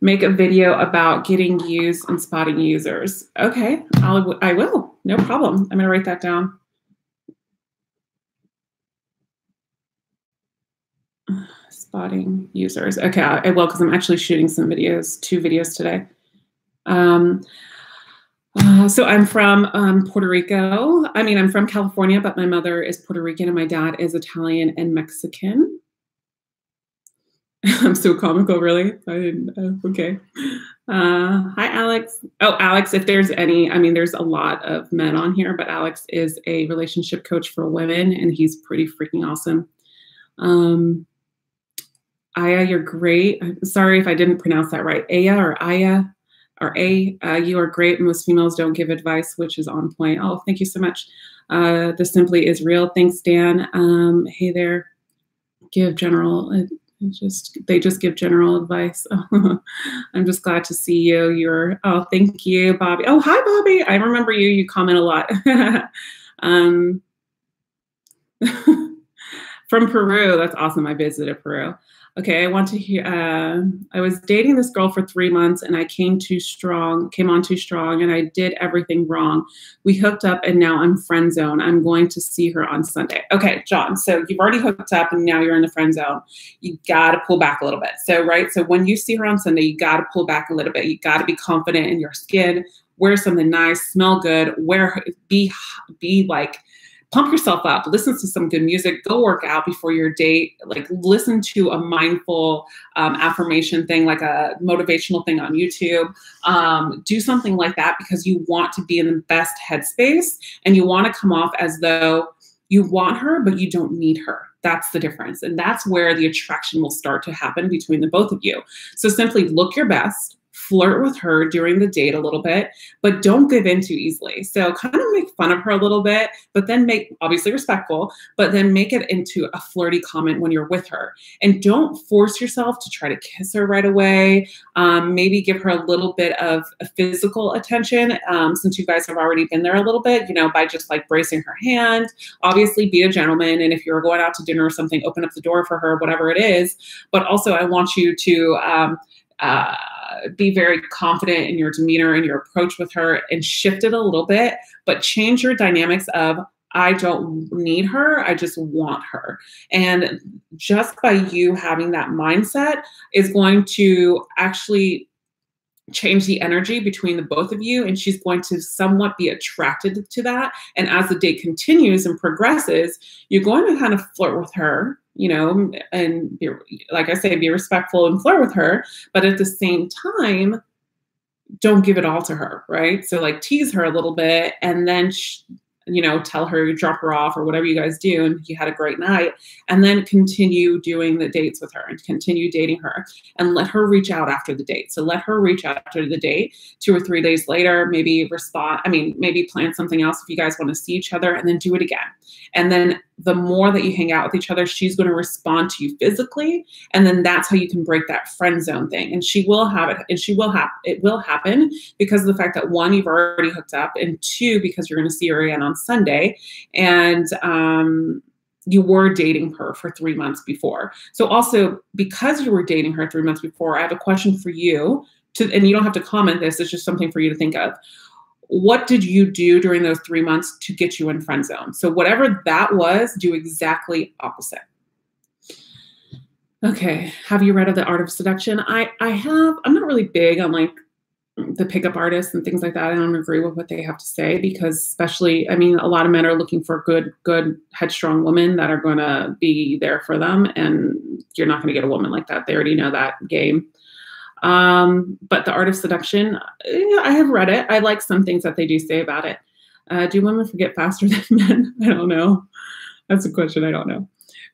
Make a video about getting views and spotting users. Okay, I will. No problem. I'm going to write that down. Spotting users. Okay, I will, because I'm actually shooting some videos, 2 videos today. So I'm from Puerto Rico. I mean, I'm from California, but my mother is Puerto Rican and my dad is Italian and Mexican. I'm so comical, really. I didn't, okay. Hi, Alex. Oh, Alex, if there's any, I mean, there's a lot of men on here, but Alex is a relationship coach for women, and he's pretty freaking awesome. Aya, you're great. I'm sorry if I didn't pronounce that right. Aya, you are great. Most females don't give advice, which is on point. Oh, thank you so much. This simply is real. Thanks, Dan. Hey there. Give general. They just give general advice. I'm just glad to see you. Oh, thank you, Bobby. Oh, hi, Bobby. I remember you. You comment a lot. From Peru. That's awesome. I visited Peru. Okay, I want to hear. I was dating this girl for 3 months, and I came on too strong, and I did everything wrong. We hooked up, and now I'm friend zone. I'm going to see her on Sunday. Okay, John. So you've already hooked up, and now you're in the friend zone. You got to pull back a little bit. So right. So when you see her on Sunday, you got to pull back a little bit. You got to be confident in your skin. Wear something nice. Smell good. Be like. Pump yourself up, listen to some good music, go work out before your date, like listen to a mindful affirmation thing, like a motivational thing on YouTube. Do something like that because you want to be in the best headspace and you want to come off as though you want her, but you don't need her. That's the difference. And that's where the attraction will start to happen between the both of you. So simply look your best. Flirt with her during the date a little bit, but don't give in too easily. So kind of make fun of her a little bit, but then obviously respectful, but then make it into a flirty comment when you're with her. And don't force yourself to try to kiss her right away. Maybe give her a little bit of a physical attention since you guys have already been there a little bit, by just like bracing her hand. Obviously be a gentleman. And if you're going out to dinner or something, open up the door for her, whatever it is. But also I want you to be very confident in your demeanor and your approach with her and shift it a little bit, but change your dynamics of, I don't need her, I just want her. And just by you having that mindset is going to actually change the energy between the both of you, and she's going to somewhat be attracted to that. And as the date continues and progresses, you're going to kind of flirt with her, and like I say, be respectful and flirt with her, but at the same time, don't give it all to her, right? So like tease her a little bit and then tell her, drop her off or whatever you guys do, and you had a great night, and then continue doing the dates with her and continue dating her and let her reach out after the date. So let her reach out after the date 2 or 3 days later, maybe maybe plan something else if you guys want to see each other, and then do it again. And then the more that you hang out with each other, she's going to respond to you physically. And then that's how you can break that friend zone thing. And she will have it, and it will happen because of the fact that 1, you've already hooked up, and 2, because you're going to see her again on Sunday. And you were dating her for 3 months before. So also because you were dating her 3 months before, I have a question for you and you don't have to comment this, it's just something for you to think of. What did you do during those 3 months to get you in friend zone? So whatever that was, do exactly opposite. Okay. Have you read of The Art of Seduction? I have. I'm not really big on like the pickup artists and things like that. I don't agree with what they have to say because especially, a lot of men are looking for good headstrong women that are going to be there for them. And you're not going to get a woman like that. They already know that game. But The Art of Seduction, I have read it. I like some things that they do say about it. Do women forget faster than men? I don't know. That's a question I don't know.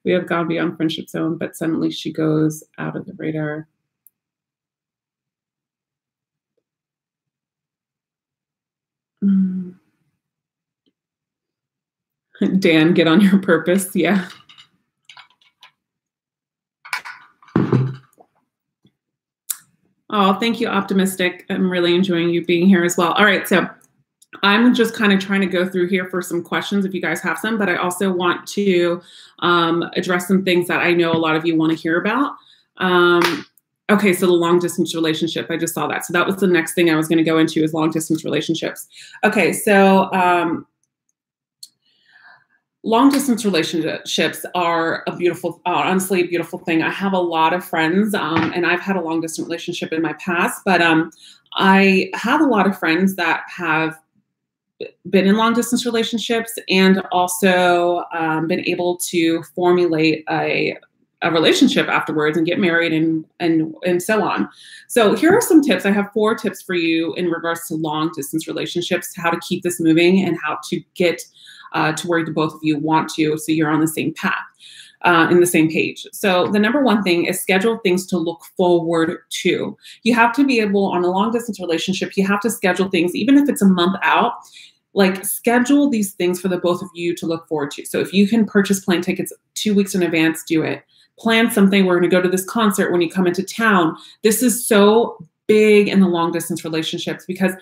We have gone beyond friendship zone, but suddenly she goes out of the radar. Dan, get on your purpose. Yeah. Oh, thank you, Optimistic. I'm really enjoying you being here as well. All right, so I'm just kind of trying to go through here for some questions if you guys have some, but I also want to address some things that I know a lot of you want to hear about. Okay, so the long distance relationship, I just saw that. So that was the next thing I was going to go into is long distance relationships. Okay, so long distance relationships are a beautiful, honestly, a beautiful thing. I have a lot of friends, and I've had a long distance relationship in my past, but I have a lot of friends that have been in long distance relationships and also been able to formulate a relationship afterwards and get married and so on. So here are some tips. I have 4 tips for you in regards to long distance relationships, how to keep this moving and how to get to where the both of you want to, so you're on the same path, in the same page. So the number 1 thing is schedule things to look forward to. You have to be able, on a long distance relationship, you have to schedule things, even if it's a month out, like schedule these things for the both of you to look forward to. So if you can purchase plane tickets 2 weeks in advance, do it. Plan something. We're going to go to this concert when you come into town. This is so big in the long distance relationships because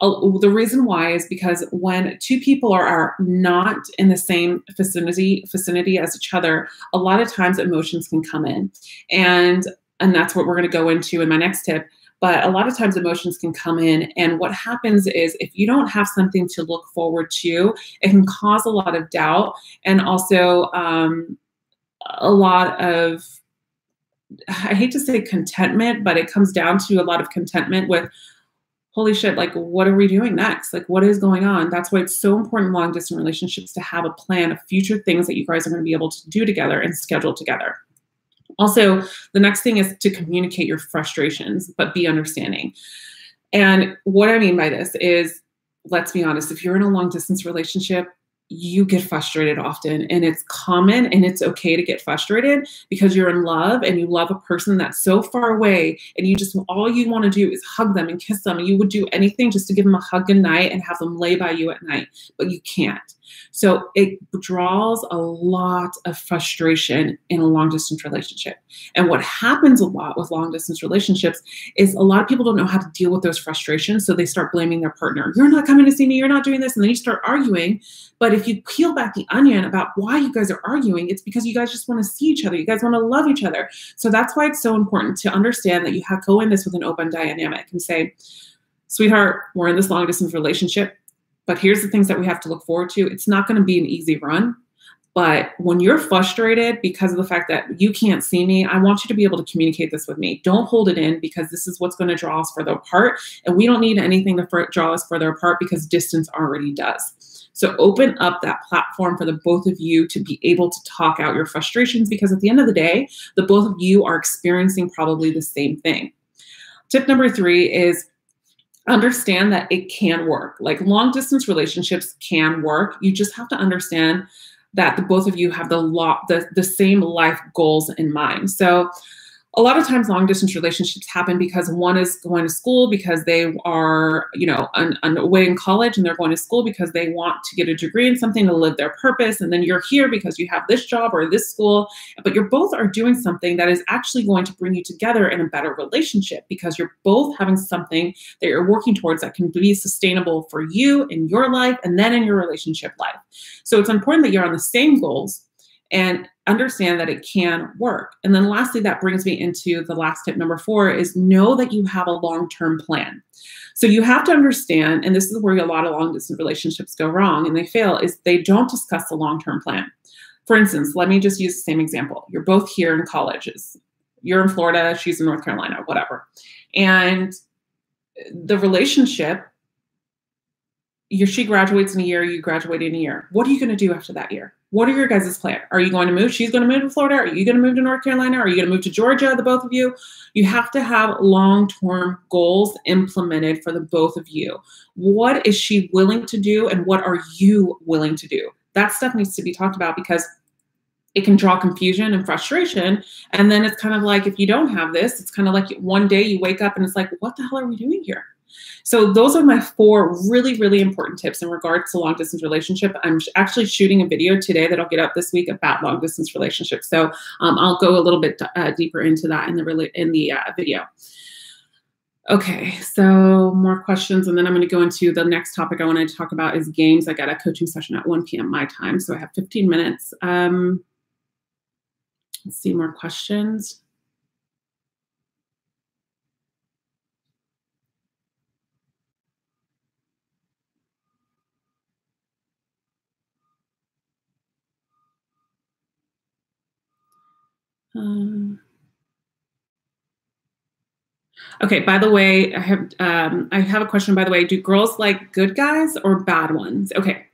the reason why is because when 2 people are not in the same vicinity as each other, a lot of times emotions can come in. And that's what we're going to go into in my next tip. But a lot of times emotions can come in. And what happens is if you don't have something to look forward to, it can cause a lot of doubt and also a lot of, I hate to say contentment, but it comes down to a lot of contentment with, holy shit, like, what are we doing next? Like, what is going on? That's why it's so important in long distance relationships to have a plan of future things that you guys are going to be able to do together and schedule together. Also, the next thing is to communicate your frustrations, but be understanding. And what I mean by this is, let's be honest, if you're in a long distance relationship, you get frustrated often, and it's common and it's okay to get frustrated because you're in love and you love a person that's so far away and you just, all you want to do is hug them and kiss them. And you would do anything just to give them a hug goodnight and have them lay by you at night, but you can't. So it draws a lot of frustration in a long distance relationship. And what happens a lot with long distance relationships is a lot of people don't know how to deal with those frustrations. So they start blaming their partner. You're not coming to see me. You're not doing this. And then you start arguing. But if you peel back the onion about why you guys are arguing, it's because you guys just want to see each other. You guys want to love each other. So that's why it's so important to understand that you have to go in this with an open dynamic and say, sweetheart, we're in this long distance relationship, but here's the things that we have to look forward to. It's not going to be an easy run. But when you're frustrated because of the fact that you can't see me, I want you to be able to communicate this with me. Don't hold it in, because this is what's going to draw us further apart. And we don't need anything to draw us further apart because distance already does. So open up that platform for the both of you to be able to talk out your frustrations, because at the end of the day, the both of you are experiencing probably the same thing. Tip number 3 is understand that it can work. Like, long distance relationships can work. You just have to understand that the both of you have the same life goals in mind. So a lot of times long distance relationships happen because one is going to school because they are, away in college, and they're going to school because they want to get a degree in something to live their purpose. And then you're here because you have this job or this school, but you're both are doing something that is actually going to bring you together in a better relationship, because you're both having something that you're working towards that can be sustainable for you in your life and then in your relationship life. So it's important that you're on the same goals and understand that it can work. And then lastly, that brings me into the last tip, number 4, is know that you have a long-term plan. So you have to understand, and this is where a lot of long-distance relationships go wrong and they fail, is they don't discuss the long-term plan. For instance, let me just use the same example. You're both here in colleges. You're in Florida, she's in North Carolina, whatever. And the relationship, she graduates in a year, you graduate in a year. What are you going to do after that year? What are your guys' plans? Are you going to move? She's going to move to Florida. Are you going to move to North Carolina? Are you going to move to Georgia, the both of you? You have to have long-term goals implemented for the both of you. What is she willing to do, and what are you willing to do? That stuff needs to be talked about, because it can draw confusion and frustration. And then it's kind of like, if you don't have this, it's kind of like one day you wake up and it's like, what the hell are we doing here? So those are my 4 really, really important tips in regards to long distance relationship. I'm actually shooting a video today that'll get up this week about long distance relationships. So I'll go a little bit deeper into that in the video. Okay, so more questions, and then I'm going to go into the next topic I want to talk about is games. I got a coaching session at 1 p.m. my time, so I have 15 minutes. Let's see more questions. Okay, by the way, I have a question, by the way. Do girls like good guys or bad ones? Okay.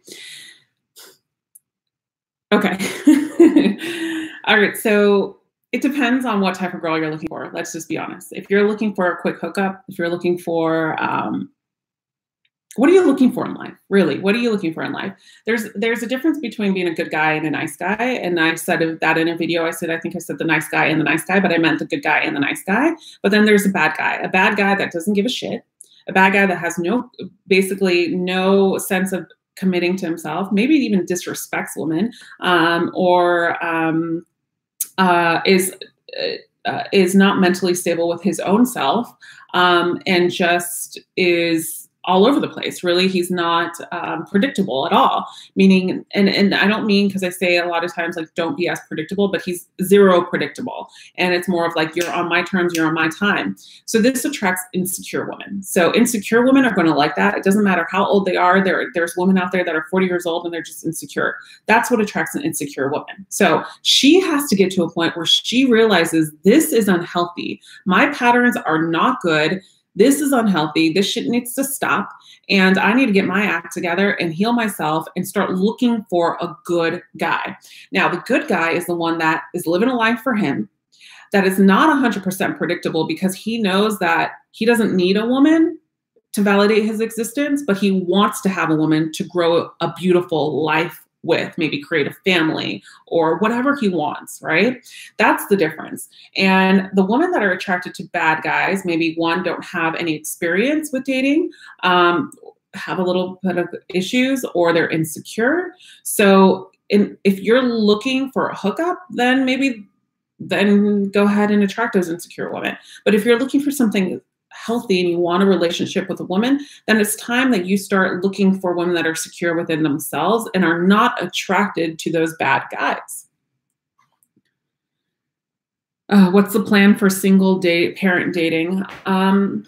Okay. All right, so it depends on what type of girl you're looking for. Let's just be honest. If you're looking for a quick hookup, if you're looking for what are you looking for in life? Really, what are you looking for in life? There's a difference between being a good guy and a nice guy. And I said that in a video. I think I said the nice guy and the nice guy, but I meant the good guy and the nice guy. But then there's a bad guy that doesn't give a shit, a bad guy that has basically no sense of committing to himself, maybe even disrespects women, or is not mentally stable with his own self, and just is all over the place. Really, he's not predictable at all. Meaning, and I don't mean, because I say a lot of times like don't be as predictable, but he's zero predictable. And it's more of like you're on my terms, you're on my time. So this attracts insecure women. So insecure women are going to like that. It doesn't matter how old they are. There's women out there that are 40 years old and they're just insecure. That's what attracts an insecure woman. So she has to get to a point where she realizes this is unhealthy. My patterns are not good. This is unhealthy. This shit needs to stop. And I need to get my act together and heal myself and start looking for a good guy. Now, the good guy is the one that is living a life for him, that is not 100% predictable, because he knows that he doesn't need a woman to validate his existence, but he wants to have a woman to grow a beautiful life with, maybe create a family or whatever he wants, right? That's the difference. And the women that are attracted to bad guys, maybe one, don't have any experience with dating, have a little bit of issues, or they're insecure. So if you're looking for a hookup, then go ahead and attract those insecure women. But if you're looking for something healthy and you want a relationship with a woman, then it's time that you start looking for women that are secure within themselves and are not attracted to those bad guys. What's the plan for single parent dating? I'm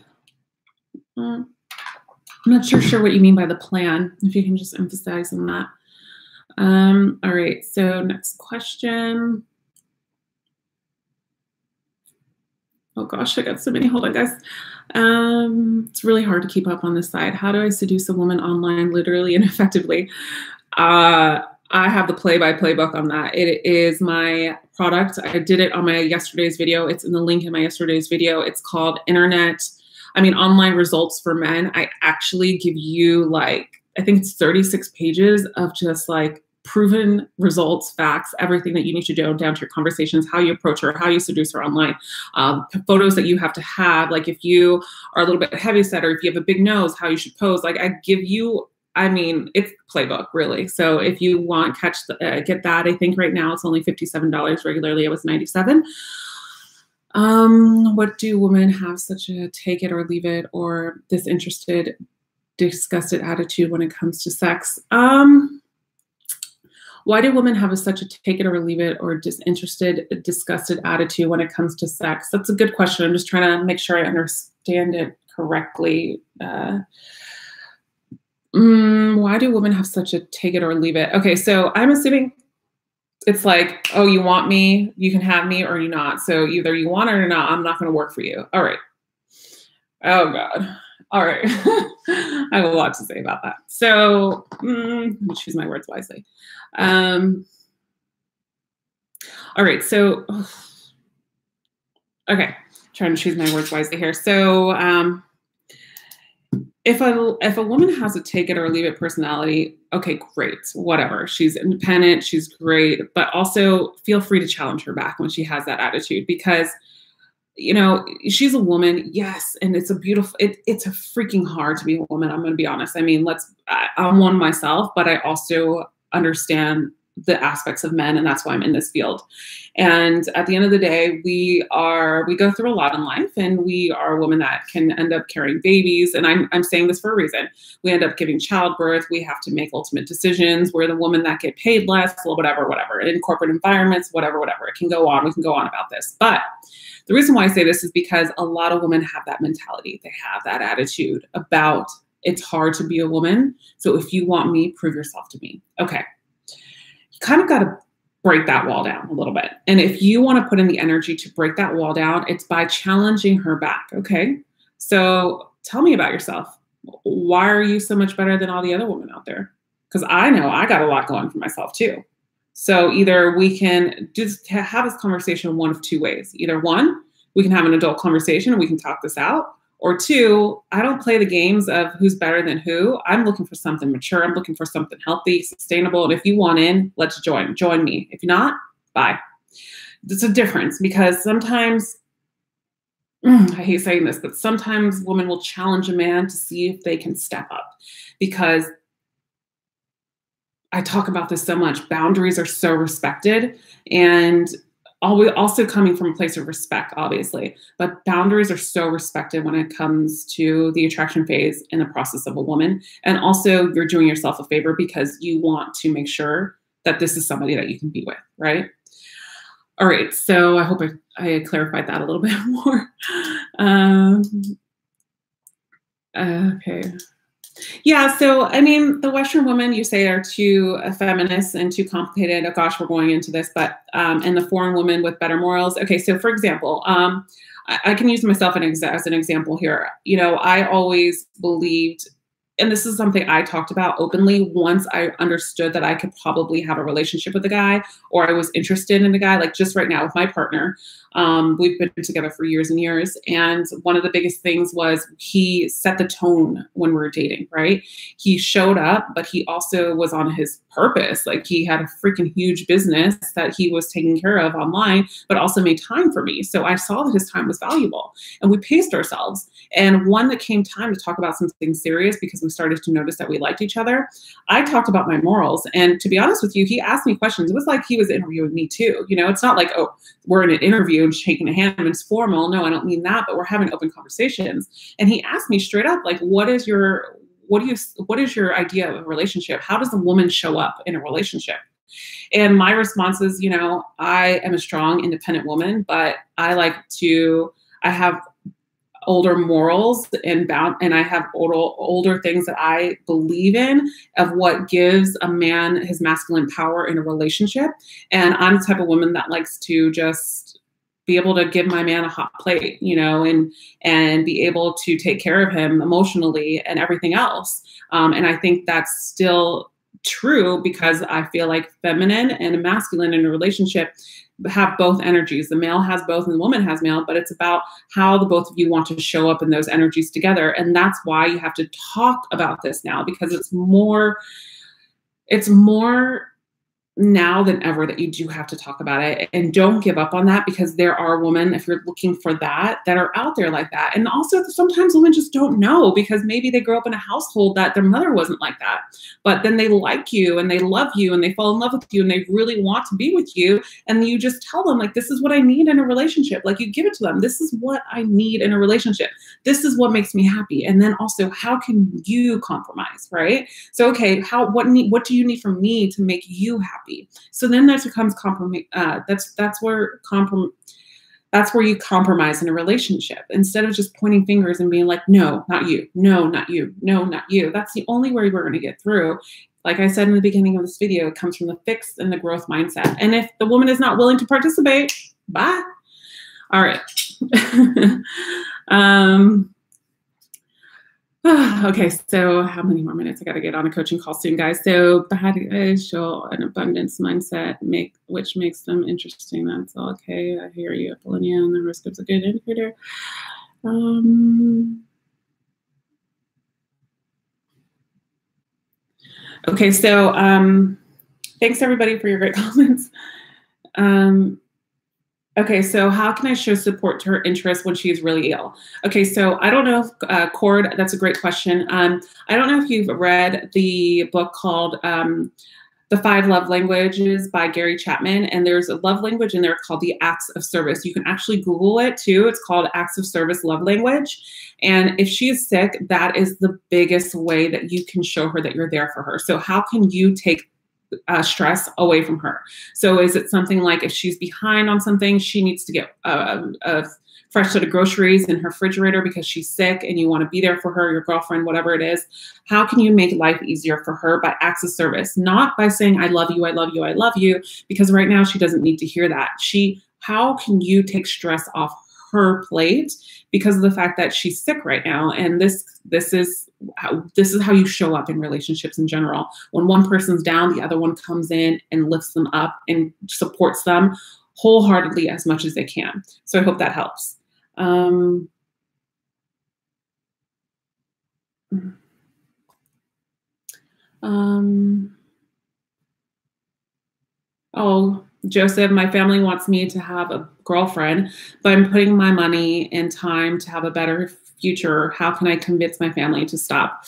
not sure what you mean by the plan, if you can just emphasize on that. All right, so next question. Oh gosh, I got so many. Hold on, guys. It's really hard to keep up on this side. How do I seduce a woman online, literally and effectively? I have the play-by-play book on that. It is my product. I did it on my yesterday's video. It's in the link in my yesterday's video. It's called Online Results for Men. I actually give you I think it's 36 pages of just proven results, facts, everything that you need to do down to your conversations, how you approach her, how you seduce her online, photos that you have to have. Like if you are a little bit heavy set or if you have a big nose, how you should pose. I give you, it's playbook really. So if you want, get that. I think right now it's only $57. Regularly it was $97. What do women have such a take it or leave it or disinterested, disgusted attitude when it comes to sex? Why do women have such a take it or leave it or disinterested, disgusted attitude when it comes to sex? That's a good question. I'm just trying to make sure I understand it correctly. Why do women have such a take it or leave it? Okay, so I'm assuming it's like, oh, you want me, you can have me, or you not. So either you want it or not, I'm not going to work for you. All right. Oh, God. All right. I have a lot to say about that. So let me choose my words wisely. All right. So, okay. Trying to choose my words wisely here. So if a woman has a take it or leave it personality, okay, great, whatever. She's independent, she's great, but also feel free to challenge her back when she has that attitude, because she's a woman, yes, and it's a freaking hard to be a woman. I'm going to be honest. I'm one myself, but I also understand the aspects of men, and that's why I'm in this field. And at the end of the day, we go through a lot in life, and we are a woman that can end up carrying babies. And I'm saying this for a reason. We end up giving childbirth. We have to make ultimate decisions. We're the woman that get paid less, whatever. In corporate environments, whatever. It can go on. We can go on about this. But the reason why I say this is because a lot of women have that mentality. They have that attitude about it's hard to be a woman. So if you want me, prove yourself to me. Okay. You kind of got to break that wall down a little bit. And if you want to put in the energy to break that wall down, it's by challenging her back. Okay. So tell me about yourself. Why are you so much better than all the other women out there? Because I know I got a lot going for myself too. So either we can just have this conversation one of two ways. Either one, we can have an adult conversation and we can talk this out. Or two, I don't play the games of who's better than who. I'm looking for something mature. I'm looking for something healthy, sustainable. And if you want in, let's join me. If you're not, bye. It's a difference because sometimes, I hate saying this, but sometimes women will challenge a man to see if they can step up, because I talk about this so much. Boundaries are so respected, and also coming from a place of respect, obviously, but boundaries are so respected when it comes to the attraction phase in the process of a woman. And also you're doing yourself a favor because you want to make sure that this is somebody that you can be with, right? All right, so I hope I clarified that a little bit more. Okay. Yeah, so I mean, the Western women you say are too feminist and too complicated. Oh gosh, we're going into this, but and the foreign woman with better morals. Okay, so for example, I can use myself as an example here. You know, I always believed, and this is something I talked about openly once I understood that I could probably have a relationship with a guy, or I was interested in a guy, like just right now with my partner. We've been together for years and years. And one of the biggest things was he set the tone when we were dating, right? He showed up, but he also was on his purpose. Like he had a freaking huge business that he was taking care of online, but also made time for me. So I saw that his time was valuable, and we paced ourselves. And one that came time to talk about something serious because we started to notice that we liked each other, I talked about my morals. And to be honest with you, he asked me questions. It was like he was interviewing me too. You know, it's not like, oh, we're in an interview and shaking a hand and it's formal. No, I don't mean that, but we're having open conversations. And he asked me straight up, like, what is your idea of a relationship? How does a woman show up in a relationship? And my response is, you know, I am a strong, independent woman, but I have older morals and I have older things that I believe in of what gives a man his masculine power in a relationship. And I'm the type of woman that likes to just be able to give my man a hot plate, you know, and be able to take care of him emotionally and everything else. And I think that's still true because I feel like feminine and masculine in a relationship have both energies. The male has both and the woman has male, but it's about how the both of you want to show up in those energies together. And that's why you have to talk about this now, because it's more now than ever that you do have to talk about it. And don't give up on that, because there are women, if you're looking for that are out there like that. And also sometimes women just don't know, because maybe they grew up in a household that their mother wasn't like that, but then they like you and they love you and they fall in love with you and they really want to be with you. And you just tell them, like, this is what I need in a relationship. Like, you give it to them. This is what I need in a relationship. This is what makes me happy. And then also, how can you compromise, right? So, okay, what do you need from me to make you happy? So then that becomes compromise. That's where you compromise in a relationship, instead of just pointing fingers and being like, no, not you, no, not you, no, not you. That's the only way we're going to get through. Like I said in the beginning of this video, it comes from the fixed and the growth mindset. And if the woman is not willing to participate, bye. All right. Okay, so how many more minutes? I got to get on a coaching call soon, guys. So bad guys show an abundance mindset, which makes them interesting. That's all. Okay, I hear you, Apollonia, and the risk is a good indicator. Okay, so thanks everybody for your great comments. Okay, so how can I show support to her interest when she's really ill? Okay, so I don't know if, Cord, that's a great question. I don't know if you've read the book called The 5 Love Languages by Gary Chapman. And there's a love language in there called the acts of service. You can actually Google it too. It's called acts of service love language. And if she is sick, that is the biggest way that you can show her that you're there for her. So how can you take stress away from her? So is it something like if she's behind on something, she needs to get a fresh set of groceries in her refrigerator because she's sick and you want to be there for her, your girlfriend, whatever it is. How can you make life easier for her by acts of service? Not by saying, I love you, I love you, I love you, because right now she doesn't need to hear that. How can you take stress off her plate because of the fact that she's sick right now? And this is how you show up in relationships in general. When one person's down, the other one comes in and lifts them up and supports them wholeheartedly as much as they can. So I hope that helps. Oh, Joseph, my family wants me to have a girlfriend, but I'm putting my money and time to have a better future. How can I convince my family to stop?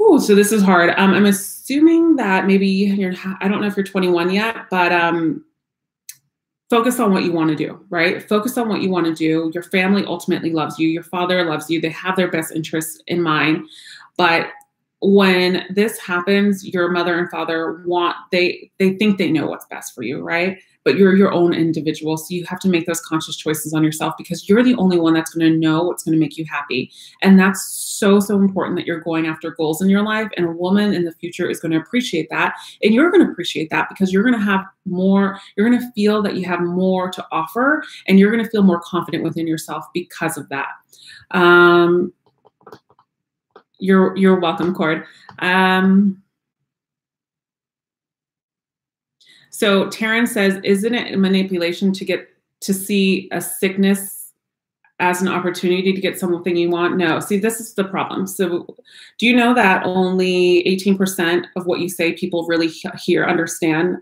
Ooh, so this is hard. I'm assuming that maybe I don't know if you're 21 yet, but focus on what you want to do, right? Focus on what you want to do. Your family ultimately loves you. Your father loves you. They have their best interests in mind. But when this happens, your mother and father they think they know what's best for you, right? But you're your own individual. So you have to make those conscious choices on yourself because you're the only one that's going to know what's going to make you happy. And that's so, so important that you're going after goals in your life. And a woman in the future is going to appreciate that. And you're going to appreciate that because you're going to have more, you're going to feel that you have more to offer and you're going to feel more confident within yourself because of that. You're welcome, Cord. So Taryn says, isn't it a manipulation to get to see a sickness as an opportunity to get something you want? No. See, this is the problem. So do you know that only 18% of what you say people really understand,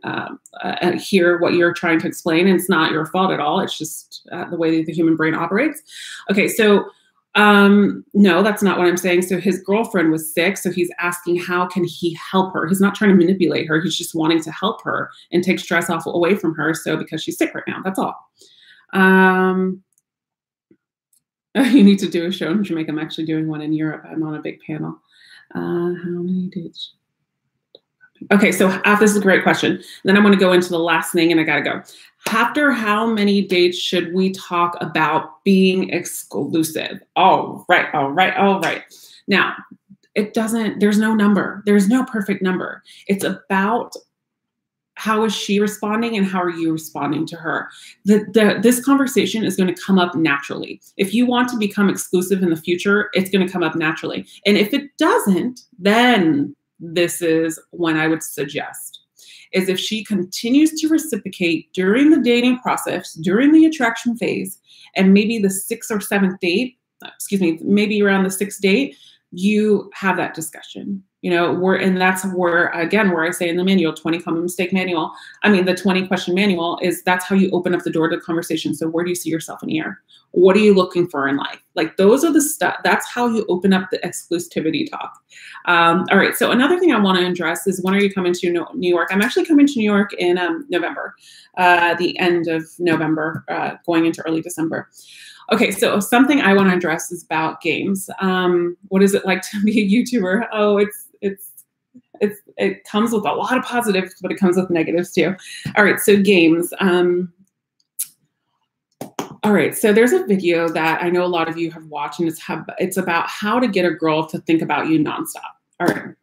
hear what you're trying to explain? And it's not your fault at all. It's just the way the human brain operates. Okay, so no, that's not what I'm saying. So his girlfriend was sick. So he's asking, how can he help her? He's not trying to manipulate her. He's just wanting to help her and take stress away from her. So because she's sick right now, that's all. You need to do a show in Jamaica. I'm actually doing one in Europe. I'm on a big panel. How many dates? Okay, so this is a great question. Then I'm going to go into the last thing and I got to go. After how many dates should we talk about being exclusive? All right, all right, all right. Now, there's no number. There's no perfect number. It's about how is she responding and how are you responding to her? This conversation is going to come up naturally. If you want to become exclusive in the future, it's going to come up naturally. And if it doesn't, then this is when I would suggest is if she continues to reciprocate during the dating process, during the attraction phase, and maybe the 6th or 7th date, maybe around the 6th date, you have that discussion. You know, and that's where, again, where I say in the manual, 20 common mistake manual, the 20 question manual is that's how you open up the door to the conversation. So where do you see yourself in a year? What are you looking for in life? Like those are the stuff, that's how you open up the exclusivity talk. All right. So another thing I want to address is when are you coming to New York? I'm actually coming to New York in November, the end of November, going into early December. Okay, so something I want to address is about games. What is it like to be a YouTuber? Oh, it comes with a lot of positives, but it comes with negatives too. All right, so games. All right, so there's a video that I know a lot of you have watched, and it's about how to get a girl to think about you nonstop. All right.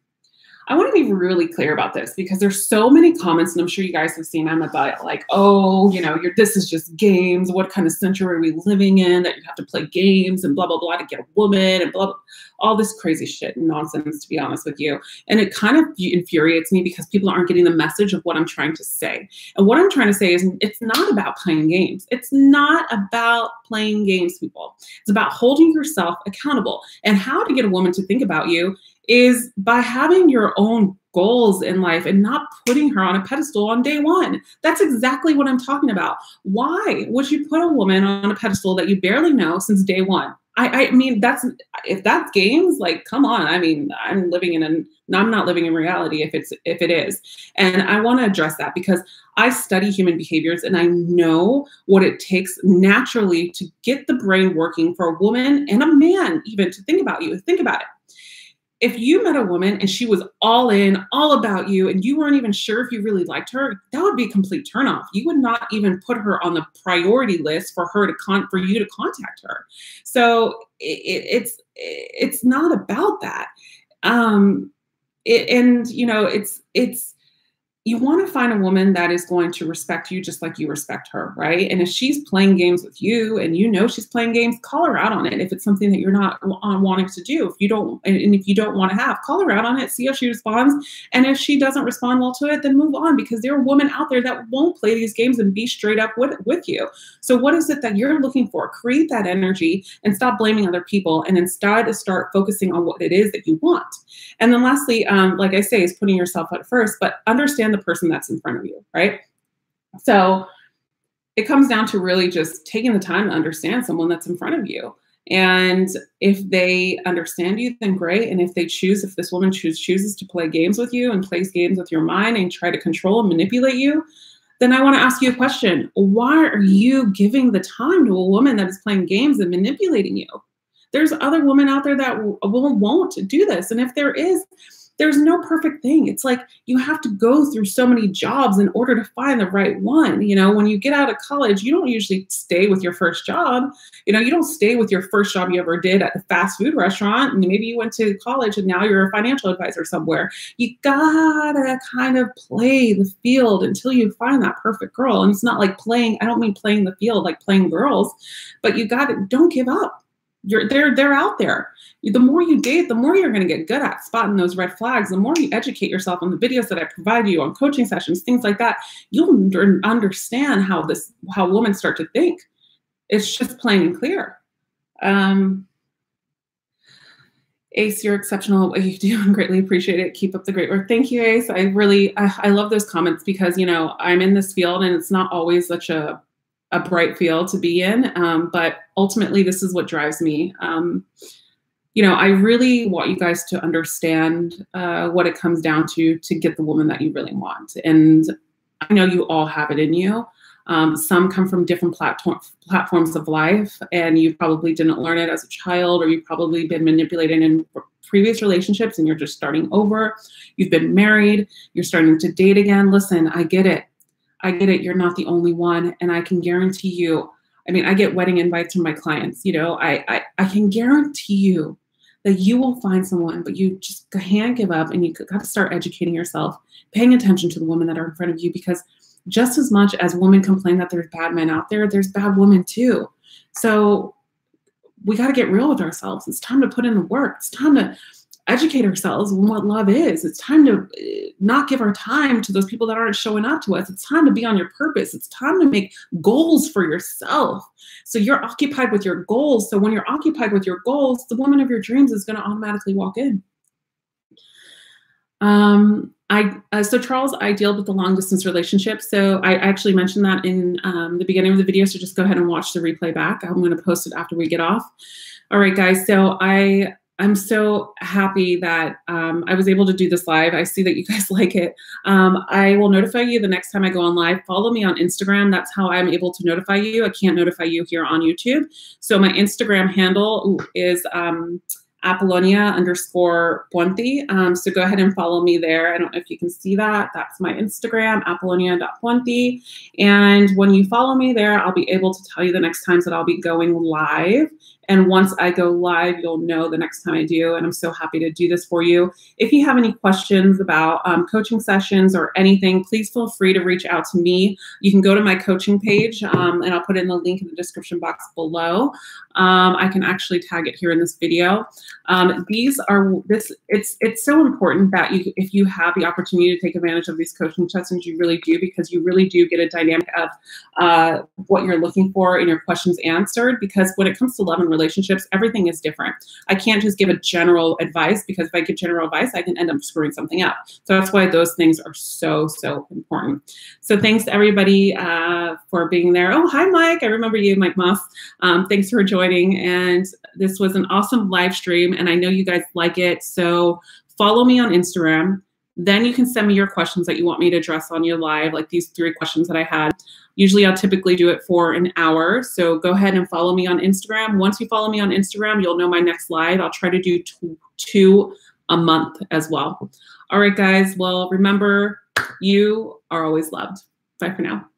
I want to be really clear about this because there's so many comments, and I'm sure you guys have seen them about like, oh, this is just games. What kind of century are we living in that you have to play games and blah, blah, blah to get a woman and blah, blah, all this crazy shit and nonsense, to be honest with you. And it kind of infuriates me because people aren't getting the message of what I'm trying to say. And what I'm trying to say is it's not about playing games. It's not about playing games, people. It's about holding yourself accountable. And how to get a woman to think about you is by having your own goals in life and not putting her on a pedestal on day one. That's exactly what I'm talking about. Why would you put a woman on a pedestal that you barely know since day one? I mean, if that's games, like, come on. I mean, I'm not living in reality if it is. And I want to address that because I study human behaviors and I know what it takes naturally to get the brain working for a woman and a man even to think about you. Think about it. If you met a woman and she was all in, all about you, and you weren't even sure if you really liked her, that would be a complete turnoff. You would not even put her on the priority list for you to contact her. So it's not about that. You want to find a woman that is going to respect you just like you respect her, right? And if she's playing games with you and you know she's playing games, call her out on it. If it's something that you're not wanting to do, if you don't want to call her out on it, see how she responds. And if she doesn't respond well to it, then move on, because there are women out there that won't play these games and be straight up with you. So what is it that you're looking for? Create that energy and stop blaming other people, and instead start focusing on what it is that you want. And then lastly, like I say, is putting yourself at first, but understand the person that's in front of you, right? So it comes down to really just taking the time to understand someone that's in front of you. And if they understand you, then great. And if this woman chooses to play games with you and plays games with your mind and try to control and manipulate you, then I want to ask you a question. Why are you giving the time to a woman that is playing games and manipulating you? There's other women out there that won't do this. And if there's no perfect thing. It's like you have to go through so many jobs in order to find the right one. You know, when you get out of college, you don't usually stay with your first job. You know, you don't stay with your first job you ever did at the fast food restaurant. And maybe you went to college and now you're a financial advisor somewhere. You gotta kind of play the field until you find that perfect girl. And it's not like playing, I don't mean playing the field like playing girls, but don't give up. They're out there. The more you date, the more you're going to get good at spotting those red flags. The more you educate yourself on the videos that I provide you, on coaching sessions, things like that, you'll understand how women start to think. It's just plain and clear. Ace, you're exceptional at what you do and greatly appreciate it. Keep up the great work. Thank you, Ace. I love those comments because, you know, I'm in this field and it's not always such a bright field to be in. But ultimately, this is what drives me. You know, I really want you guys to understand what it comes down to get the woman that you really want. And I know you all have it in you. Some come from different platforms of life, and you probably didn't learn it as a child, or you've probably been manipulated in previous relationships and you're just starting over. You've been married, you're starting to date again. Listen, I get it. I get it. You're not the only one. And I can guarantee you, I mean, I get wedding invites from my clients, you know, I can guarantee you that you will find someone, but you just can't give up, and you got to start educating yourself, paying attention to the women that are in front of you, because just as much as women complain that there's bad men out there, there's bad women too. So we got to get real with ourselves. It's time to put in the work. It's time to educate ourselves on what love is. It's time to not give our time to those people that aren't showing up to us. It's time to be on your purpose. It's time to make goals for yourself. So you're occupied with your goals. So when you're occupied with your goals, the woman of your dreams is going to automatically walk in. So Charles, I deal with the long distance relationship. So I actually mentioned that in the beginning of the video. So just go ahead and watch the replay back. I'm going to post it after we get off. All right, guys. So I'm so happy that I was able to do this live. I see that you guys like it. I will notify you the next time I go on live. Follow me on Instagram. That's how I'm able to notify you. I can't notify you here on YouTube. So my Instagram handle is Apollonia_Ponti. So go ahead and follow me there. I don't know if you can see that. That's my Instagram, Apollonia.Ponti. And when you follow me there, I'll be able to tell you the next times that I'll be going live. And once I go live, you'll know the next time I do. And I'm so happy to do this for you. If you have any questions about coaching sessions or anything, please feel free to reach out to me. You can go to my coaching page, and I'll put in the link in the description box below. I can actually tag it here in this video. It's so important that if you have the opportunity to take advantage of these coaching sessions, you really do, because you really do get a dynamic of what you're looking for in your questions answered. Because when it comes to love and relationships, everything is different. I can't just give a general advice, because if I give general advice, I can end up screwing something up. So that's why those things are so important. So thanks to everybody for being there. Oh, hi, Mike. I remember you, Mike Moss. Thanks for joining. And this was an awesome live stream, and I know you guys like it. So follow me on Instagram. Then you can send me your questions that you want me to address on your live, like these 3 questions that I had. Usually I'll typically do it for an hour. So go ahead and follow me on Instagram. Once you follow me on Instagram, you'll know my next live. I'll try to do 2 a month as well. All right, guys. Well, remember, you are always loved. Bye for now.